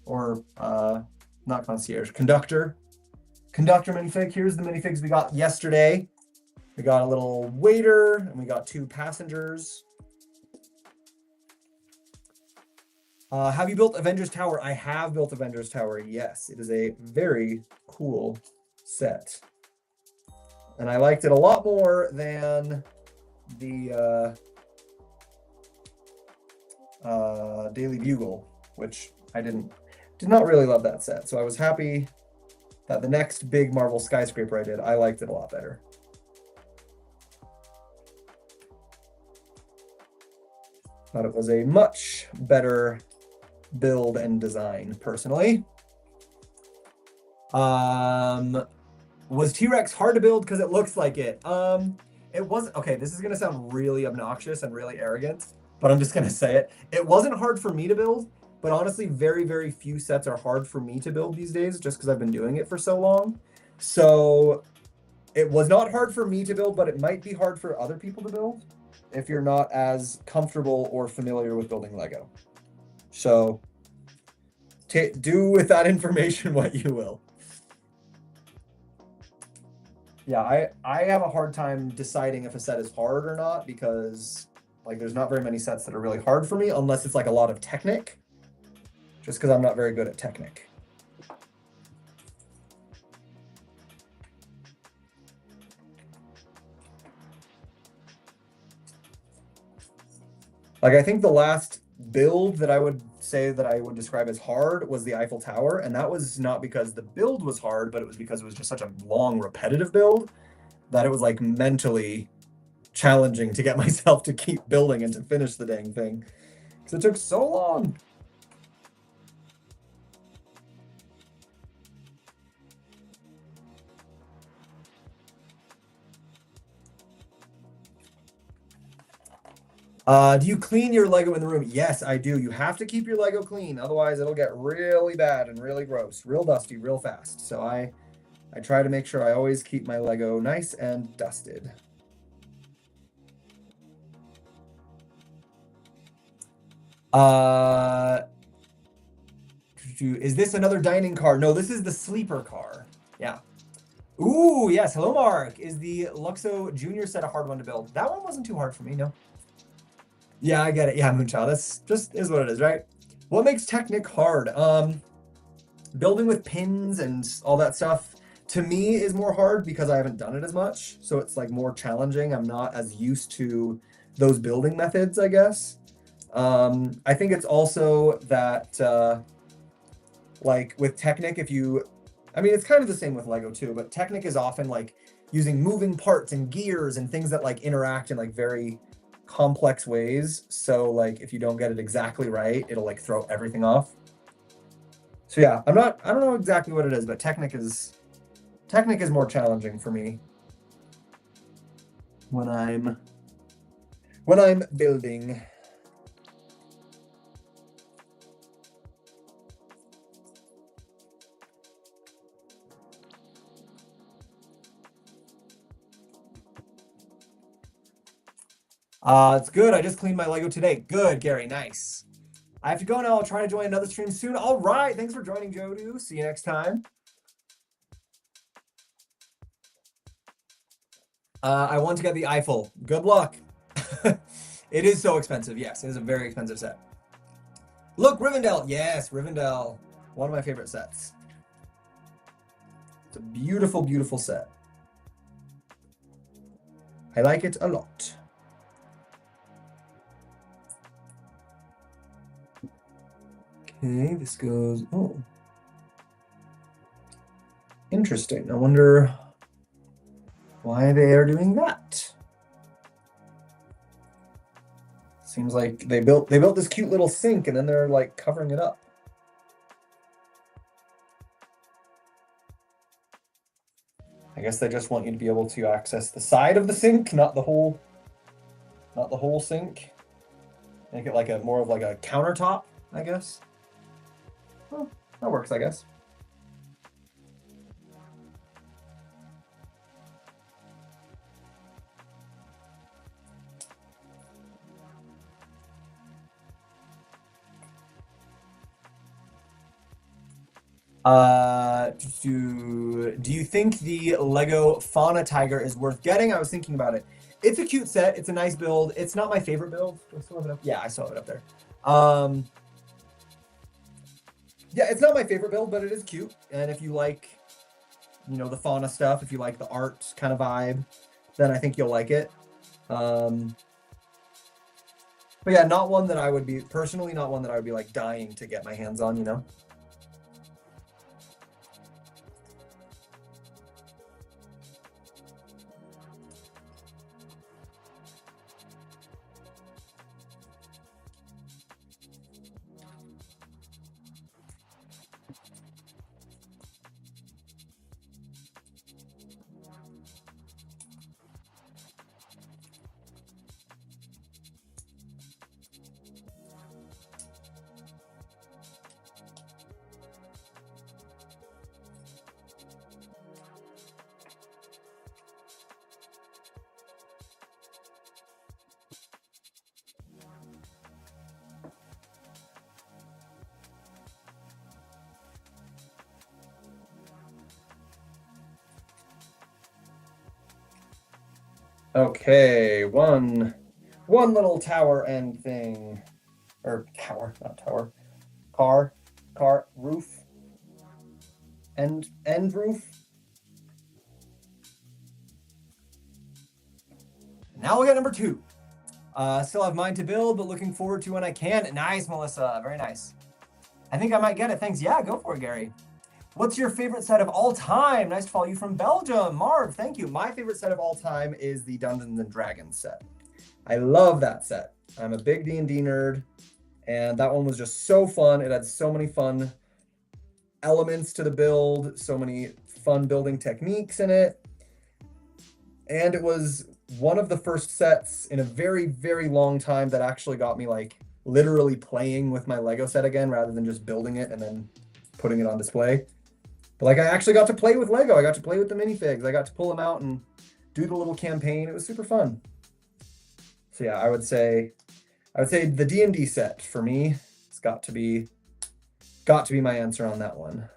Or not concierge, conductor. Conductor minifig. Here's the minifigs we got yesterday. We got a little waiter and we got 2 passengers. Have you built Avengers Tower? I have built Avengers Tower, yes. It is a very cool set. And I liked it a lot more than the Daily Bugle, which I did not really love that set. So I was happy that the next big Marvel skyscraper I did, I liked it a lot better. Thought it was a much better build and design, personally. Was T-Rex hard to build because it looks like it? It wasn't. Okay, this is gonna sound really obnoxious and really arrogant, but I'm just gonna say it. It wasn't hard for me to build, but honestly, very, very few sets are hard for me to build these days, just because I've been doing it for so long. So it was not hard for me to build, but it might be hard for other people to build if you're not as comfortable or familiar with building Lego. So do with that information what you will. Yeah, I have a hard time deciding if a set is hard or not, because like there's not very many sets that are really hard for me unless it's like a lot of Technic, just because I'm not very good at Technic. Like I think the last build that I would say that I would describe as hard was the Eiffel Tower, and that was not because the build was hard, but it was because it was just such a long, repetitive build that it was like mentally challenging to get myself to keep building and to finish the dang thing, because it took so long. Do you clean your Lego in the room? Yes, I do. You have to keep your Lego clean. Otherwise, it'll get really bad and really gross, real dusty, real fast. So I try to make sure I always keep my Lego nice and dusted. Is this another dining car? No, this is the sleeper car. Yeah. Ooh, yes. Hello, Mark. Is the Luxo Junior set a hard one to build? That one wasn't too hard for me, no. Yeah, I get it. Yeah, Moonchild. That's just is what it is, right? What makes Technic hard? Building with pins and all that stuff to me is more hard because I haven't done it as much. So it's like more challenging. I'm not as used to those building methods, I guess. I think it's also that like with Technic, if you, I mean, it's kind of the same with Lego too, but Technic is often like using moving parts and gears and things that like interact in like very complex ways. So like if you don't get it exactly right, it'll like throw everything off. So yeah, I don't know exactly what it is, but Technic is more challenging for me when I'm building. It's good. I just cleaned my Lego today. Good, Gary. Nice. I have to go now. I'll try to join another stream soon. All right. Thanks for joining, Jodu. See you next time. I want to get the Eiffel. Good luck. It is so expensive. Yes, it is a very expensive set. Look, Rivendell. Yes, Rivendell. One of my favorite sets. It's a beautiful, beautiful set. I like it a lot. Okay, this goes, oh. Interesting. I wonder why they are doing that. Seems like they built this cute little sink and then they're like covering it up. I guess they just want you to be able to access the side of the sink, not the whole sink. Make it like a more of like a countertop, I guess. Well, that works, I guess. Do you think the Lego Fauna Tiger is worth getting? I was thinking about it. It's a cute set. It's a nice build. It's not my favorite build. Do I still have it up? Yeah, I still have it up there. Yeah, it's not my favorite build, but it is cute. And if you like, you know, the fauna stuff, if you like the art kind of vibe, then I think you'll like it. But yeah, not one that I would be personally, not one that I would be like dying to get my hands on, you know? Okay, one little tower end thing, or tower, not tower, car roof, end roof. Now we'll get number 2. Still have mine to build, but looking forward to when I can. Nice, Melissa, very nice. I think I might get it. Thanks. Yeah, go for it, Gary. What's your favorite set of all time? Nice to follow you from Belgium. Marv, thank you. My favorite set of all time is the Dungeons and Dragons set. I love that set. I'm a big D&D nerd, and that one was just so fun. It had so many fun elements to the build, so many fun building techniques in it. And it was one of the first sets in a very, very long time that actually got me like literally playing with my Lego set again rather than just building it and then putting it on display. But like I actually got to play with Lego. I got to play with the minifigs. I got to pull them out and do the little campaign. It was super fun. So yeah, I would say the D&D set for me. It's got to be my answer on that one.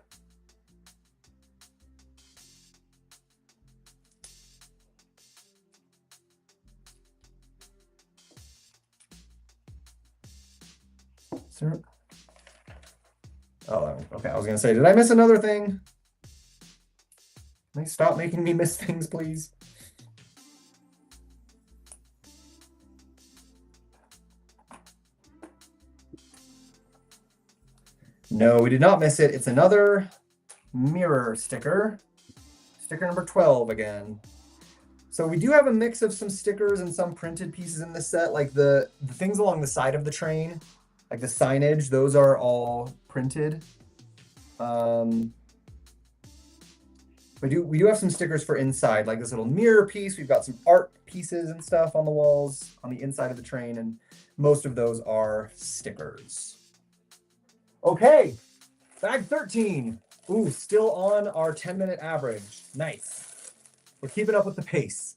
Oh, okay. I was gonna say, did I miss another thing? Can they stop making me miss things, please? No, we did not miss it. It's another mirror sticker. Sticker number 12 again. So we do have a mix of some stickers and some printed pieces in this set, like the things along the side of the train, like the signage, those are all printed. We do have some stickers for inside, like this little mirror piece. We've got some art pieces and stuff on the walls on the inside of the train, and most of those are stickers. Okay, bag 13. Ooh, still on our 10-minute average. Nice. We're keeping up with the pace.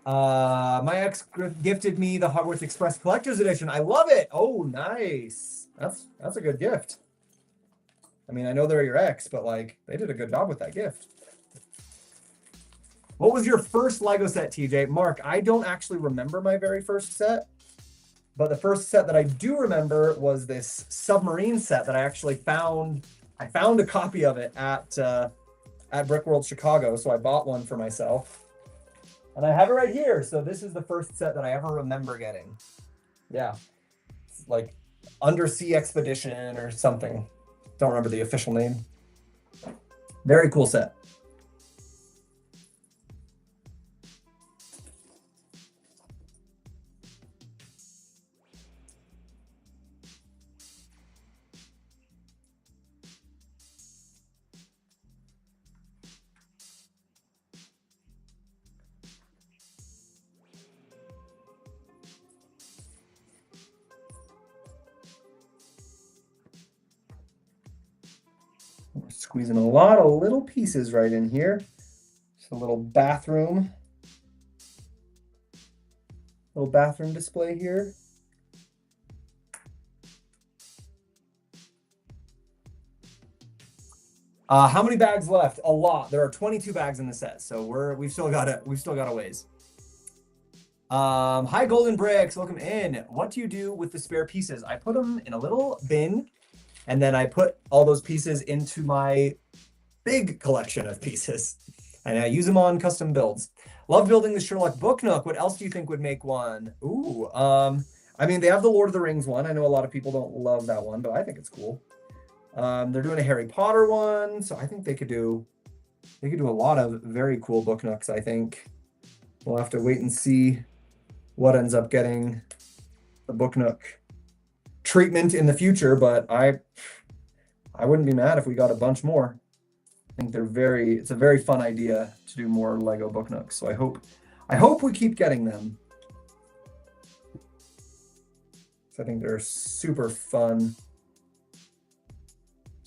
My ex gifted me the Hogwarts Express Collector's Edition. I love it. Oh, nice. That's a good gift. I mean, I know they're your ex, but like they did a good job with that gift. What was your first Lego set, TJ? Mark, I don't actually remember my very first set, but the first set that I do remember was this submarine set that I actually found. I found a copy of it at Brickworld Chicago, so I bought one for myself. And I have it right here. So this is the first set that I ever remember getting. Yeah. It's like Undersea Expedition or something. Don't remember the official name. Very cool set. We're squeezing a lot of little pieces right in here. Just a little bathroom. Little bathroom display here. How many bags left? A lot. There are 22 bags in the set, so we've still got a ways. Hi Golden Bricks, welcome in. What do you do with the spare pieces? I put them in a little bin, and then I put all those pieces into my big collection of pieces, and I use them on custom builds. Love building the Sherlock Book Nook. What else do you think would make one? Ooh, I mean, they have the Lord of the Rings one. I know a lot of people don't love that one, but I think it's cool. They're doing a Harry Potter one, so I think they could do a lot of very cool book nooks. I think we'll have to wait and see what ends up getting the book nook treatment in the future, but I wouldn't be mad if we got a bunch more. I think it's a very fun idea to do more Lego book nooks. So I hope we keep getting them. So I think they're super fun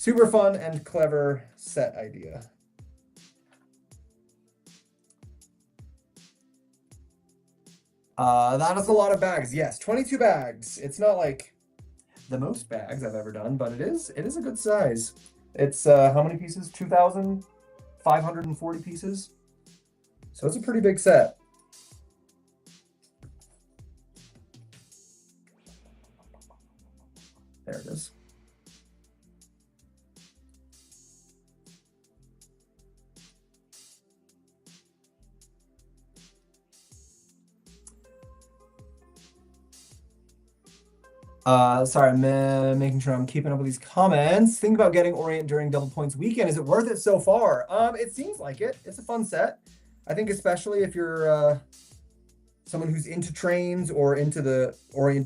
and clever set idea. That is a lot of bags. Yes, 22 bags. It's not like the most bags I've ever done, but it is a good size. It's how many pieces? 2,540 pieces. So it's a pretty big set. There it is. Sorry, I'm making sure I'm keeping up with these comments. Think about getting Orient during Double Points weekend. Is it worth it so far? It seems like it. It's a fun set. I think especially if you're someone who's into trains or into the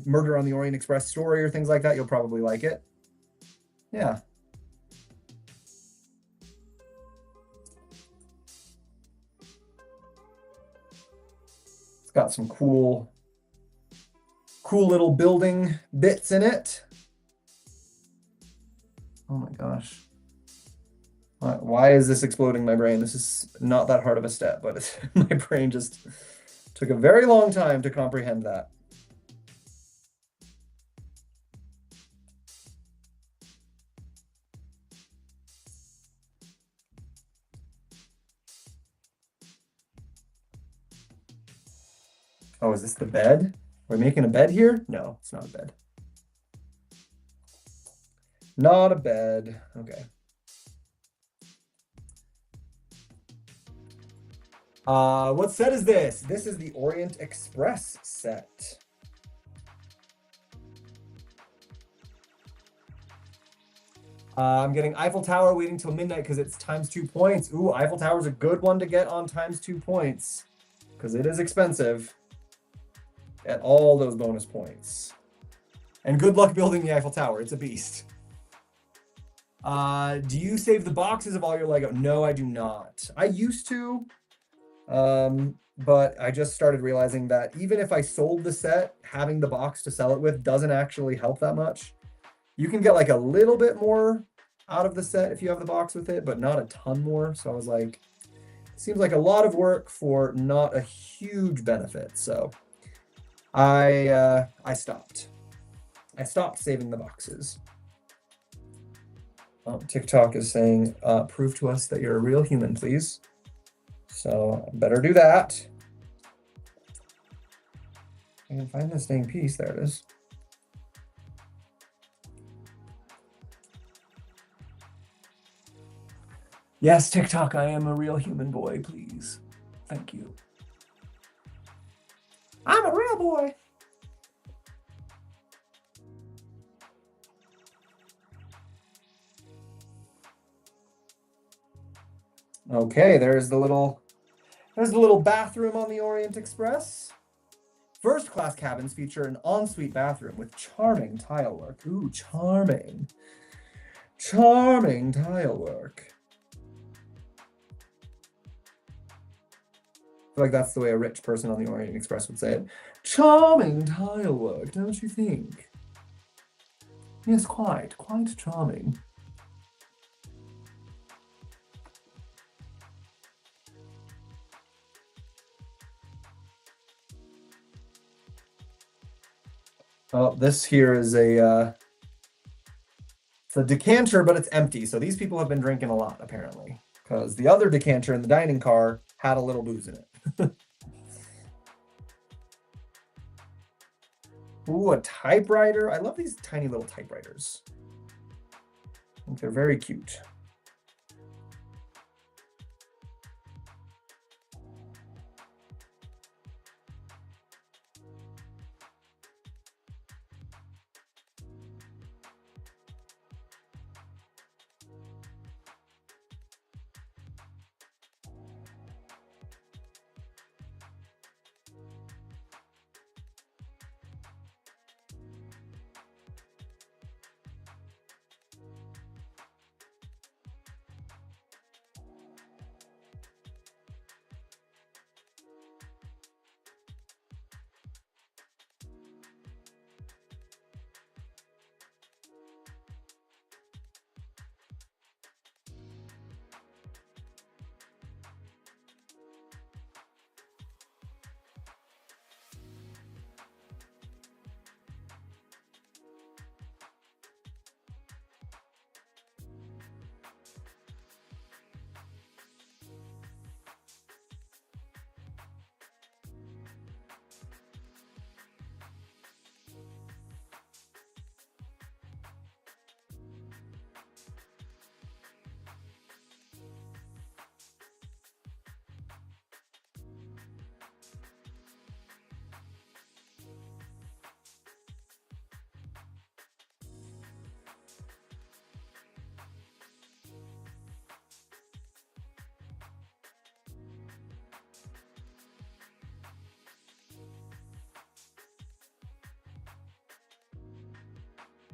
Murder on the Orient Express story or things like that, you'll probably like it. Yeah. It's got some cool little building bits in it. Oh my gosh. Why is this exploding my brain? This is not that hard of a step, but my brain just took a very long time to comprehend that. Oh, is this the bed? Are we making a bed here? No, it's not a bed. Not a bed. Okay. What set is this? This is the Orient Express set. I'm getting Eiffel Tower waiting till midnight because it's ×2 points. Ooh, Eiffel Tower's a good one to get on ×2 points because it is expensive at all those bonus points. And good luck building the Eiffel Tower. It's a beast. Do you save the boxes of all your Lego? No, I do not. I used to, but I just started realizing that even if I sold the set, having the box to sell it with doesn't actually help that much. You can get like a little bit more out of the set if you have the box with it, but not a ton more. So I was like, it seems like a lot of work for not a huge benefit. So I stopped. I stopped saving the boxes. TikTok is saying, prove to us that you're a real human, please. So I better do that. I can find the staying piece. There it is. Yes, TikTok, I am a real human boy, please. Thank you. I'm a real boy. Okay, there's the little bathroom on the Orient Express. First class cabins feature an ensuite bathroom with charming tile work. Ooh, charming. Charming tile work. I feel like that's the way a rich person on the Orient Express would say it. Charming tile work, don't you think? Yes, quite charming. Oh, this here is it's a decanter, but it's empty. So these people have been drinking a lot, apparently, because the other decanter in the dining car had a little booze in it. Ooh, a typewriter. I love these tiny little typewriters. I think they're very cute.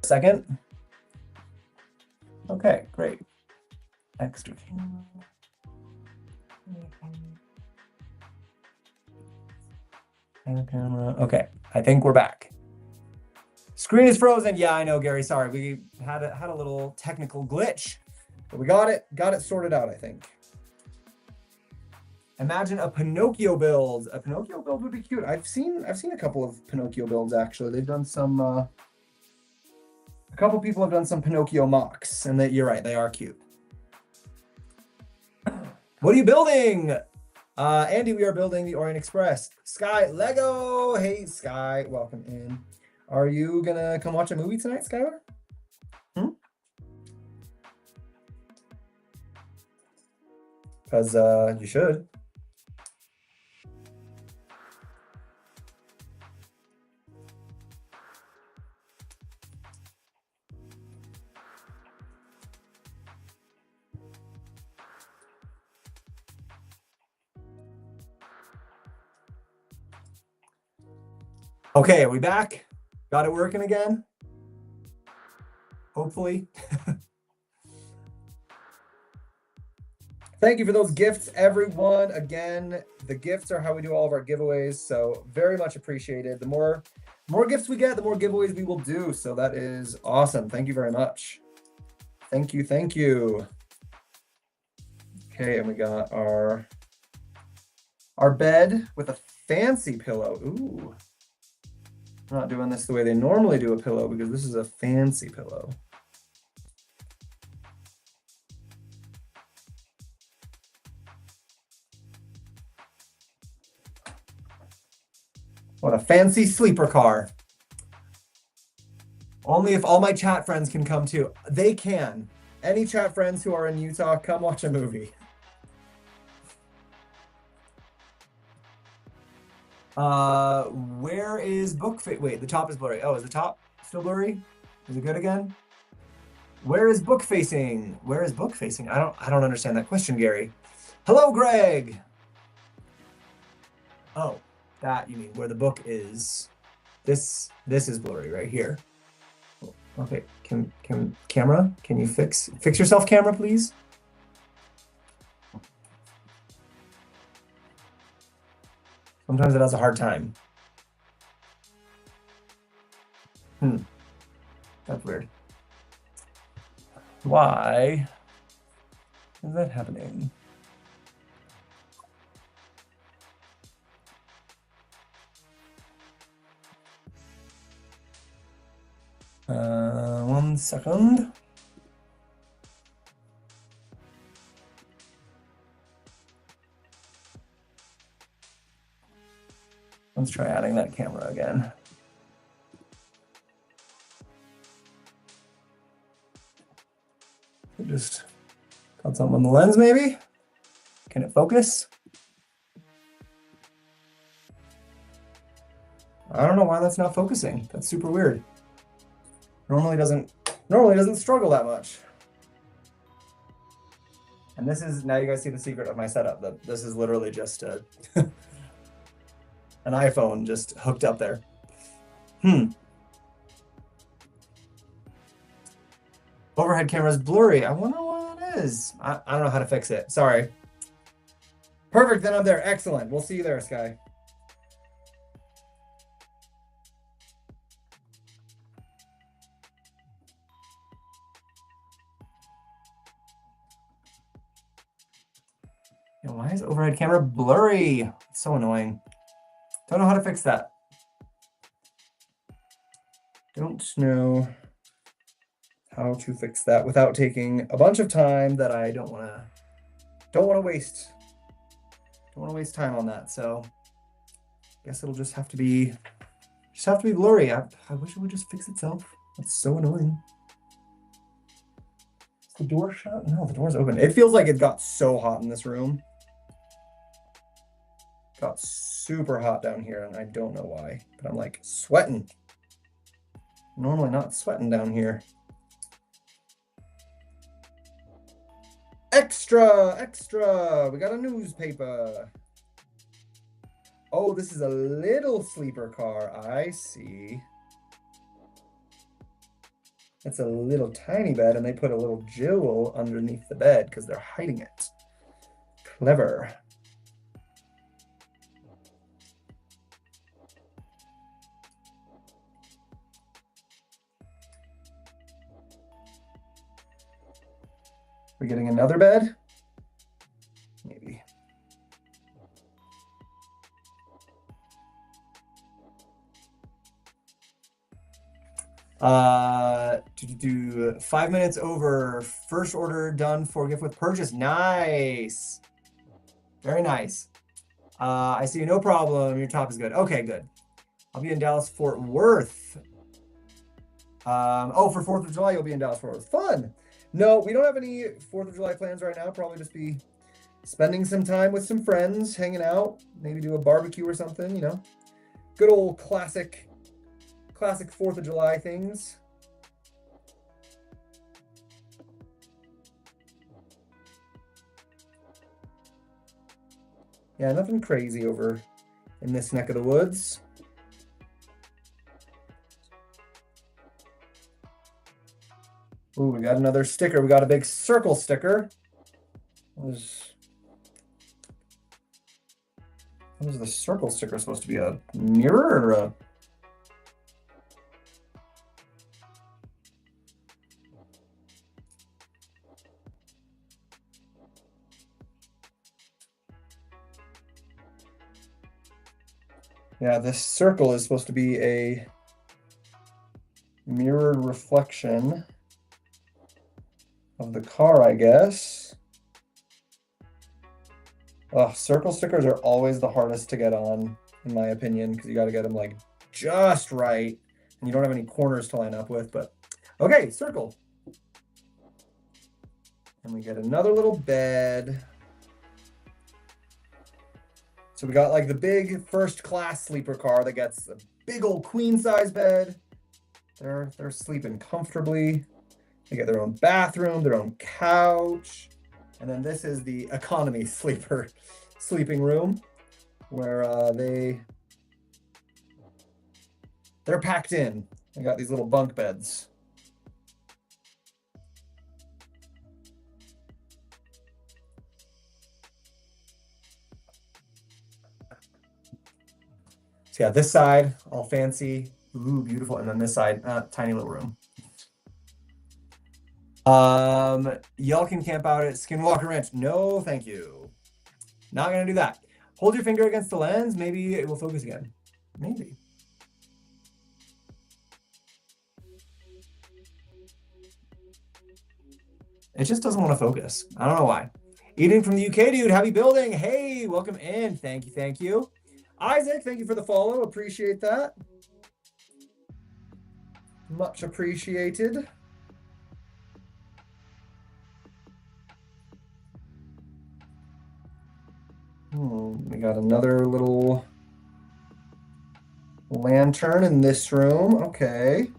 Second. Okay, great. Extra camera. Okay, I think we're back. Screen is frozen. Yeah, I know, Gary. Sorry, we had a little technical glitch, but we got it sorted out, I think. Imagine a Pinocchio build. A Pinocchio build would be cute. I've seen a couple of Pinocchio builds actually. They've done some. A couple people have done some Pinocchio mocks, and you're right, they are cute. What are you building? Andy, we are building the Orient Express. Sky, Lego. Hey, Sky, welcome in. Are you gonna come watch a movie tonight, Skylar? Because you should. Okay, are we back? Got it working again? Hopefully. Thank you for those gifts, everyone. Again, the gifts are how we do all of our giveaways, so very much appreciated. The more gifts we get, the more giveaways we will do, so that is awesome. Thank you very much. Thank you, thank you. Okay, and we got our bed with a fancy pillow. Ooh. I'm not doing this the way they normally do a pillow because this is a fancy pillow. What a fancy sleeper car. Only if all my chat friends can come too. They can. Any chat friends who are in Utah, come watch a movie. Where is book face? Wait, the top is blurry. Oh, is the top still blurry? Is it good again? Where is book facing? Where is book facing? I don't understand that question, Gary. Hello, Greg. Oh, that you mean where the book is. This is blurry right here. Okay, camera, can you fix yourself, camera, please? Sometimes it has a hard time. That's weird. Why is that happening? One second. Let's try adding that camera again. Just got something on the lens, maybe? Can it focus? I don't know why that's not focusing. That's super weird. Normally doesn't struggle that much. And this is, now you guys see the secret of my setup. That this is literally just a an iPhone just hooked up there. Overhead camera is blurry. I wonder what it is. I don't know how to fix it. Sorry. Perfect, then I'm there. Excellent. We'll see you there, Sky. Why is overhead camera blurry? It's so annoying. Don't know how to fix that. Don't know how to fix that without taking a bunch of time that I don't want to waste. Don't want to waste time on that. So I guess it'll just have to be blurry. I wish it would just fix itself. That's so annoying. Is the door shut? No, the door's open. It feels like it got so hot in this room. Got super hot down here, and I don't know why, but I'm like sweating. Normally not sweating down here. Extra, we got a newspaper. Oh, this is a little sleeper car. I see. It's a little tiny bed, and they put a little jewel underneath the bed because they're hiding it. Clever. We're getting another bed? Maybe. Do 5 minutes over. First order done for gift with purchase. Nice. Very nice. I see, no problem. Your top is good. Okay, good. I'll be in Dallas, Fort Worth. Oh, for 4th of July, you'll be in Dallas, Fort Worth. Fun. No, we don't have any 4th of July plans right now. Probably just be spending some time with some friends, hanging out, maybe do a barbecue or something, you know. Good old classic 4th of July things. Yeah, nothing crazy over in this neck of the woods. Ooh, we got another sticker. We got a big circle sticker. What is the circle sticker supposed to be? A mirror or a... Yeah, this circle is supposed to be a mirrored reflection of the car, I guess. Circle stickers are always the hardest to get on, in my opinion, because you got to get them like just right, and you don't have any corners to line up with. But okay, circle. And we get another little bed. So we got like the big first class sleeper car that gets a big old queen size bed. They're sleeping comfortably. They get their own bathroom, their own couch. And then this is the economy sleeping room where they're packed in. They got these little bunk beds. So yeah, this side, all fancy, ooh, beautiful. And then this side, tiny little room. Y'all can camp out at Skinwalker Ranch. No, thank you. Not gonna do that. Hold your finger against the lens. Maybe it will focus again. Maybe. It just doesn't want to focus. I don't know why. Eating from the UK, dude. Happy building. Hey, welcome in. Thank you. Thank you. Isaac, thank you for the follow. Appreciate that. Much appreciated. We got another little lantern in this room. Okay.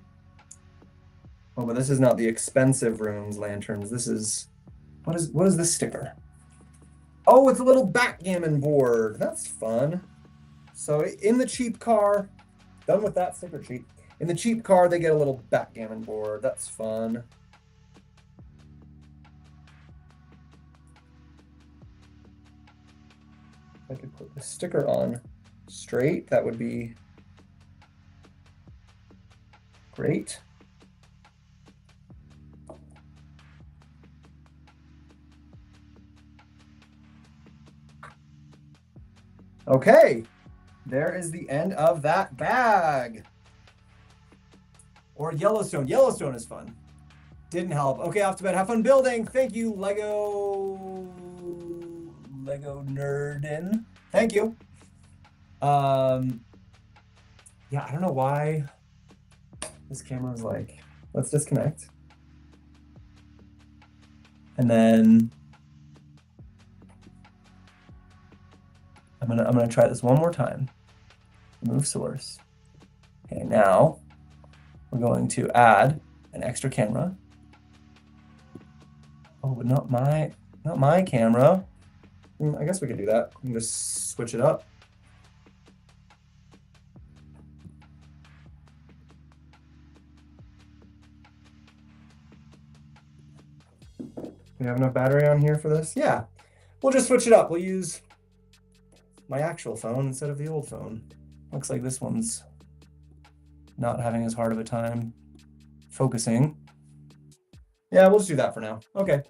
Oh, but this is not the expensive rooms lanterns. This is, what is this sticker? Oh, it's a little backgammon board. That's fun. So in the cheap car, done with that sticker sheet. In the cheap car, they get a little backgammon board. That's fun. If I could put the sticker on straight, that would be great. Okay, there is the end of that bag. Or Yellowstone. Yellowstone is fun. Didn't help. Okay, off to bed. Have fun building. Thank you, Lego Nerdin. Thank you. Yeah, I don't know why this camera is like, let's disconnect. And then I'm gonna try this one more time. Remove source. Okay, now we're going to add an extra camera. Oh, but not my camera. I guess we can do that. We can just switch it up. We have enough battery on here for this? Yeah. We'll just switch it up. We'll use my actual phone instead of the old phone. Looks like this one's not having as hard of a time focusing. Yeah, we'll just do that for now. Okay.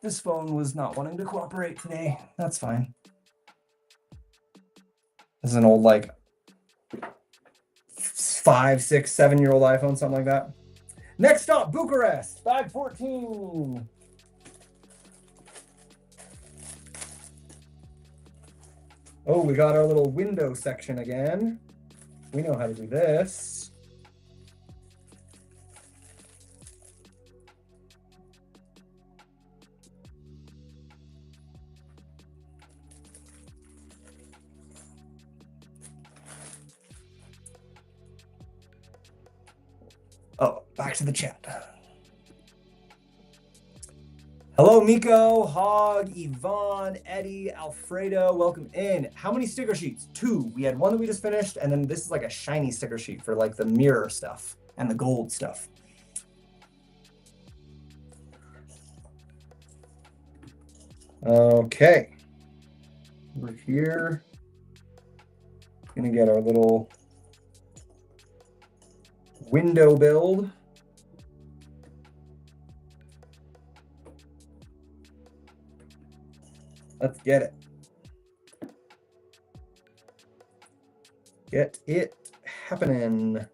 This phone was not wanting to cooperate today. That's fine. This is an old, like, 5, 6, 7-year-old iPhone, something like that. Next stop, Bucharest, bag 14. Oh, we got our little window section again. We know how to do this. Oh, back to the chat. Hello, Miko, Hog, Yvonne, Eddie, Alfredo. Welcome in. How many sticker sheets? 2. We had one that we just finished, and then this is like a shiny sticker sheet for like the mirror stuff and the gold stuff. Okay. Over here. Gonna get our little window build. Let's get it. Get it happening.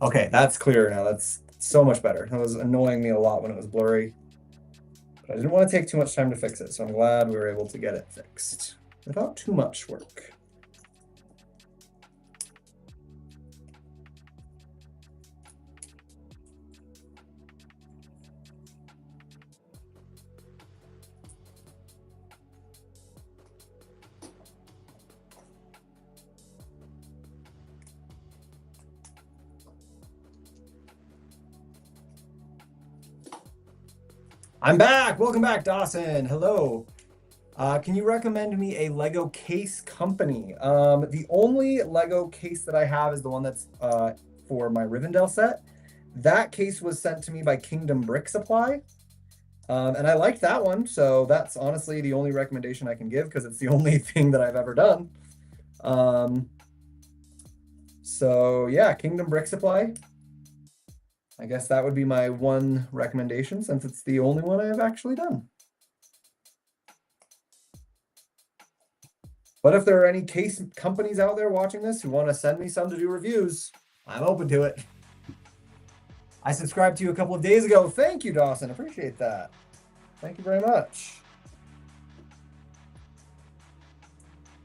Okay, that's clearer now. That's so much better. That was annoying me a lot when it was blurry. But I didn't want to take too much time to fix it, so I'm glad we were able to get it fixed without too much work. I'm back. Welcome back, Dawson. Hello. Can you recommend me a Lego case company? The only Lego case that I have is the one that's for my Rivendell set. That case was sent to me by Kingdom Brick Supply. And I liked that one. So that's honestly the only recommendation I can give because it's the only thing that I've ever done. So yeah, Kingdom Brick Supply. I guess that would be my one recommendation since it's the only one I have actually done. But if there are any case companies out there watching this who want to send me some to do reviews, I'm open to it. I subscribed to you a couple of days ago. Thank you, Dawson. Appreciate that. Thank you very much.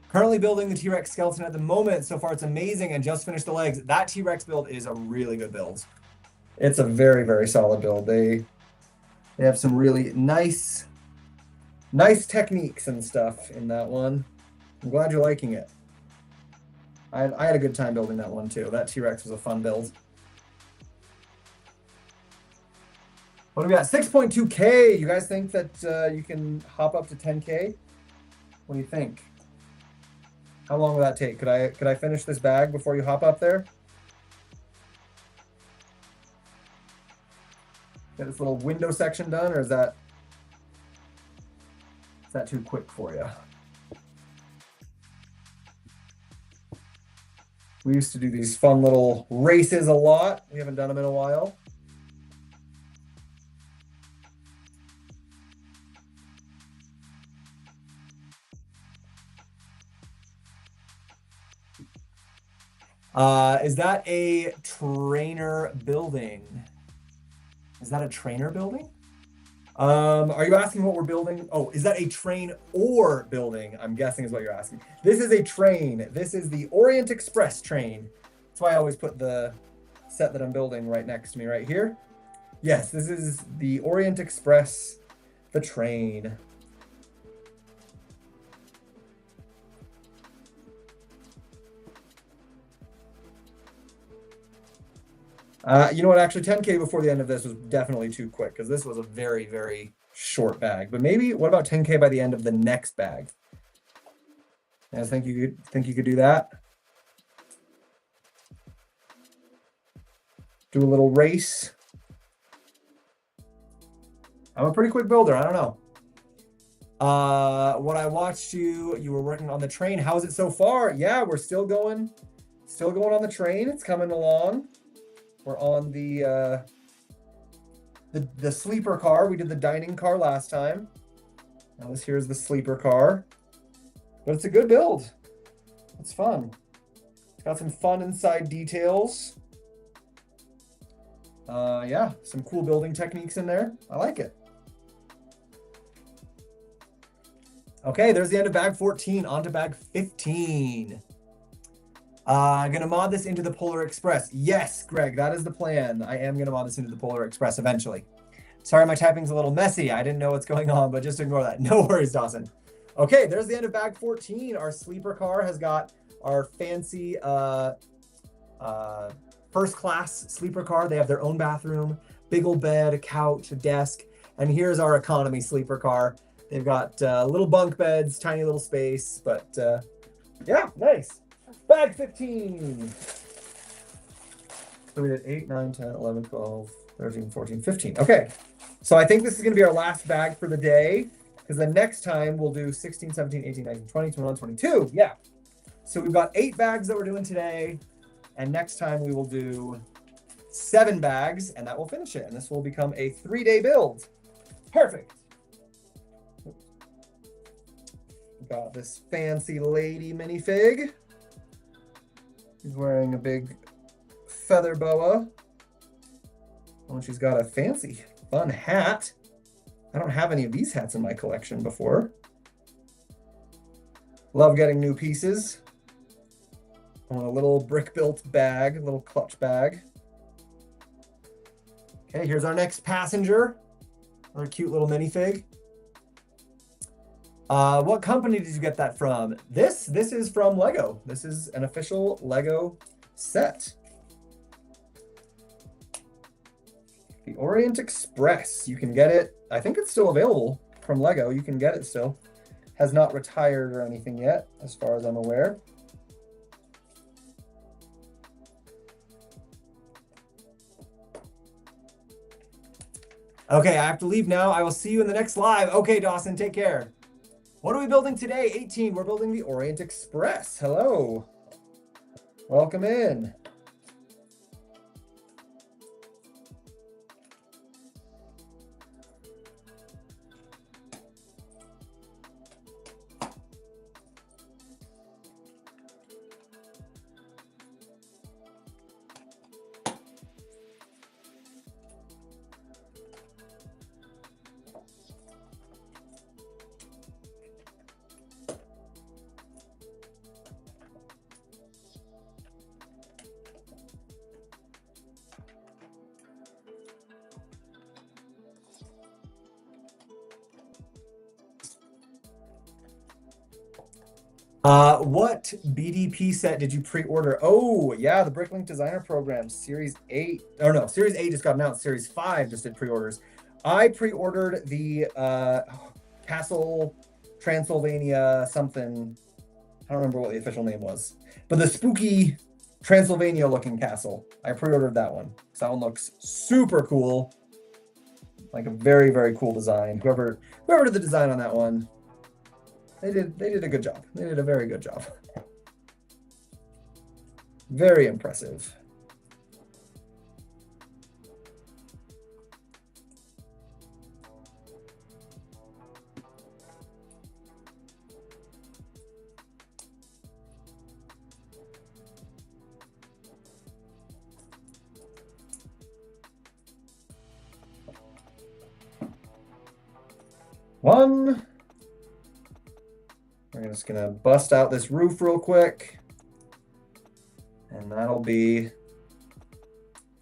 Currently building the T-Rex skeleton at the moment. So far, it's amazing and just finished the legs. That T-Rex build is a really good build. It's a very, very solid build. They have some really nice techniques and stuff in that one. I'm glad you're liking it. I had a good time building that one too. That T-Rex was a fun build. What do we got? 6.2K. You guys think that you can hop up to 10K? What do you think? How long will that take? Could I finish this bag before you hop up there? Get this little window section done, or is that too quick for you? We used to do these fun little races a lot. We haven't done them in a while. Is that a trainer building? Is that a trainer building? Are you asking what we're building? Oh, is that a train or building? I'm guessing is what you're asking. This is a train. This is the Orient Express train. That's why I always put the set that I'm building right next to me right here. Yes, this is the Orient Express, the train. You know what? Actually, 10K before the end of this was definitely too quick because this was a very, very short bag. But maybe, what about 10K by the end of the next bag? You guys think you could do that? Do a little race. I'm a pretty quick builder. I don't know. What I watched you were working on the train. How is it so far? Yeah, we're still going on the train. It's coming along. We're on the sleeper car. We did the dining car last time. Now this here's the sleeper car. But it's a good build. It's fun. It's got some fun inside details. Yeah, some cool building techniques in there. I like it. Okay, there's the end of bag 14. On to bag 15. Gonna mod this into the Polar Express. Yes, Greg, that is the plan. I am gonna mod this into the Polar Express eventually. Sorry, my typing's a little messy. I didn't know what's going on, but just ignore that. No worries, Dawson. Okay, there's the end of bag 14. Our sleeper car has got our fancy first class sleeper car. They have their own bathroom, big old bed, a couch, a desk. And here's our economy sleeper car. They've got little bunk beds, tiny little space, but yeah, nice. Bag 15. So we did 8, 9, 10, 11, 12, 13, 14, 15. Okay, so I think this is going to be our last bag for the day, because the next time we'll do 16, 17, 18, 19, 20, 21, 22. Yeah. So we've got 8 bags that we're doing today, and next time we will do 7 bags, and that will finish it. And this will become a 3-day build. Perfect. Got this fancy lady minifig. She's wearing a big feather boa. Oh, and she's got a fancy, fun hat. I don't have any of these hats in my collection before. Love getting new pieces. I want a little brick-built bag, a little clutch bag. Okay, here's our next passenger. Another cute little minifig. What company did you get that from? This is from LEGO. This is an official LEGO set. The Orient Express. You can get it. I think it's still available from LEGO. You can get it still. Has not retired or anything yet, as far as I'm aware. Okay, I have to leave now. I will see you in the next live. Okay, Dawson, take care. What are we building today? 18. We're building the Orient Express. Hello. Welcome in. What BDP set did you pre-order? Oh, yeah, the Bricklink Designer Program, Series 8. Oh, no, Series 8 just got announced. Series 5 just did pre-orders. I pre-ordered the Castle Transylvania something. I don't remember what the official name was. But the spooky Transylvania-looking castle. I pre-ordered that one. So that one looks super cool. Like a very, very cool design. Whoever did the design on that one, they did a good job. They did a very good job. Very impressive. One. We're just gonna bust out this roof real quick. And that'll be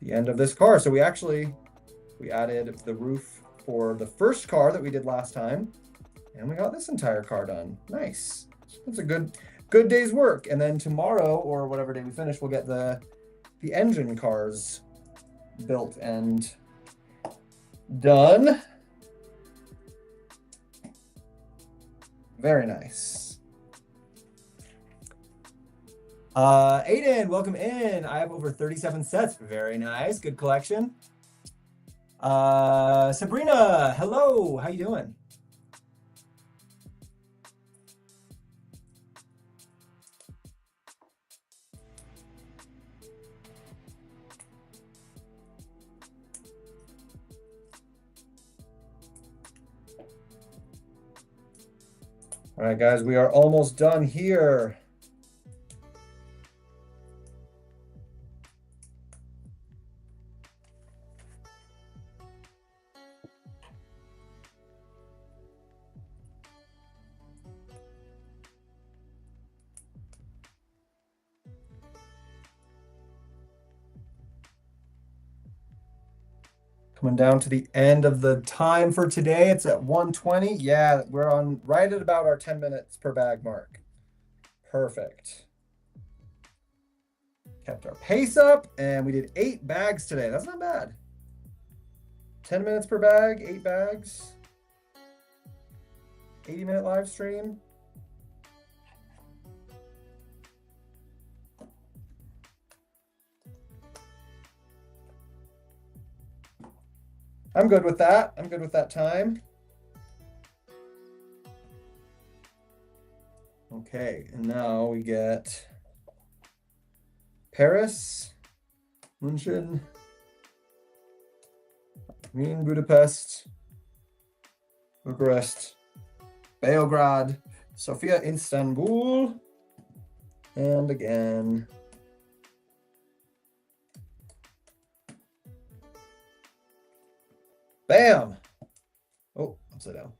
the end of this car. So we added the roof for the first car that we did last time. And we got this entire car done. Nice. That's a good day's work. And then tomorrow, or whatever day we finish, we'll get the engine cars built and done. Very nice. Aiden, welcome in. I have over 37 sets. Very nice. Good collection. Sabrina, hello. How you doing? All right, guys, we are almost done here. Coming down to the end of the time for today. It's at 1:20. Yeah, we're on right at about our 10 minutes per bag mark. Perfect. Kept our pace up, and we did 8 bags today. That's not bad. 10 minutes per bag, 8 bags. 80-minute live stream. I'm good with that. I'm good with that time. Okay, and now we get Paris, München, Wien, Budapest, Bucharest, Beograd, Sofia, Istanbul, and again. Bam! Oh, upside down.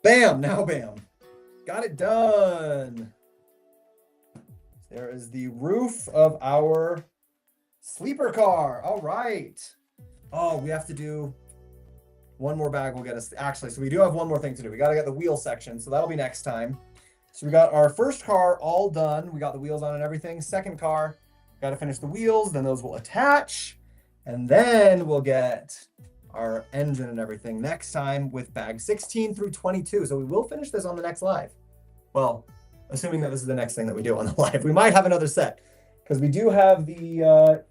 Bam! Now bam. Got it done. There is the roof of our sleeper car. All right. Oh, we have to do one more bag will get us. Actually, so we do have one more thing to do. We got to get the wheel section. So that'll be next time. So we got our first car all done. We got the wheels on and everything. Second car, got to finish the wheels. Then those will attach. And then we'll get our engine and everything next time with bag 16 through 22. So we will finish this on the next live. Well, assuming that this is the next thing that we do on the live. We might have another set because we do have the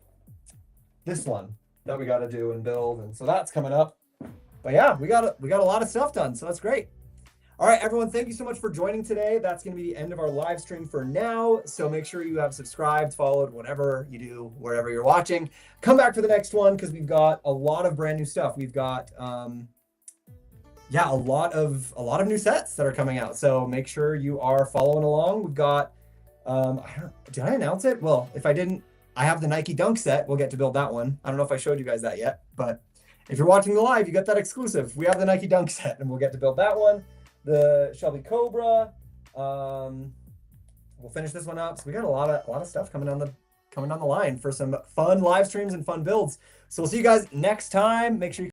this one that we got to do and build, and so that's coming up. But yeah, we got a lot of stuff done, so that's great. All right, everyone, thank you so much for joining today. That's going to be the end of our live stream for now. So make sure you have subscribed, followed, whatever you do, wherever you're watching. Come back for the next one because we've got a lot of brand new stuff. We've got yeah, a lot of new sets that are coming out. So make sure you are following along. We've got did I announce it? Well, if I didn't, I have the Nike Dunk set. We'll get to build that one. I don't know if I showed you guys that yet, but if you're watching the live, you got that exclusive. We have the Nike Dunk set, and we'll get to build that one. The Shelby Cobra. We'll finish this one up. So we got a lot of stuff coming down the line for some fun live streams and fun builds. So we'll see you guys next time. Make sure you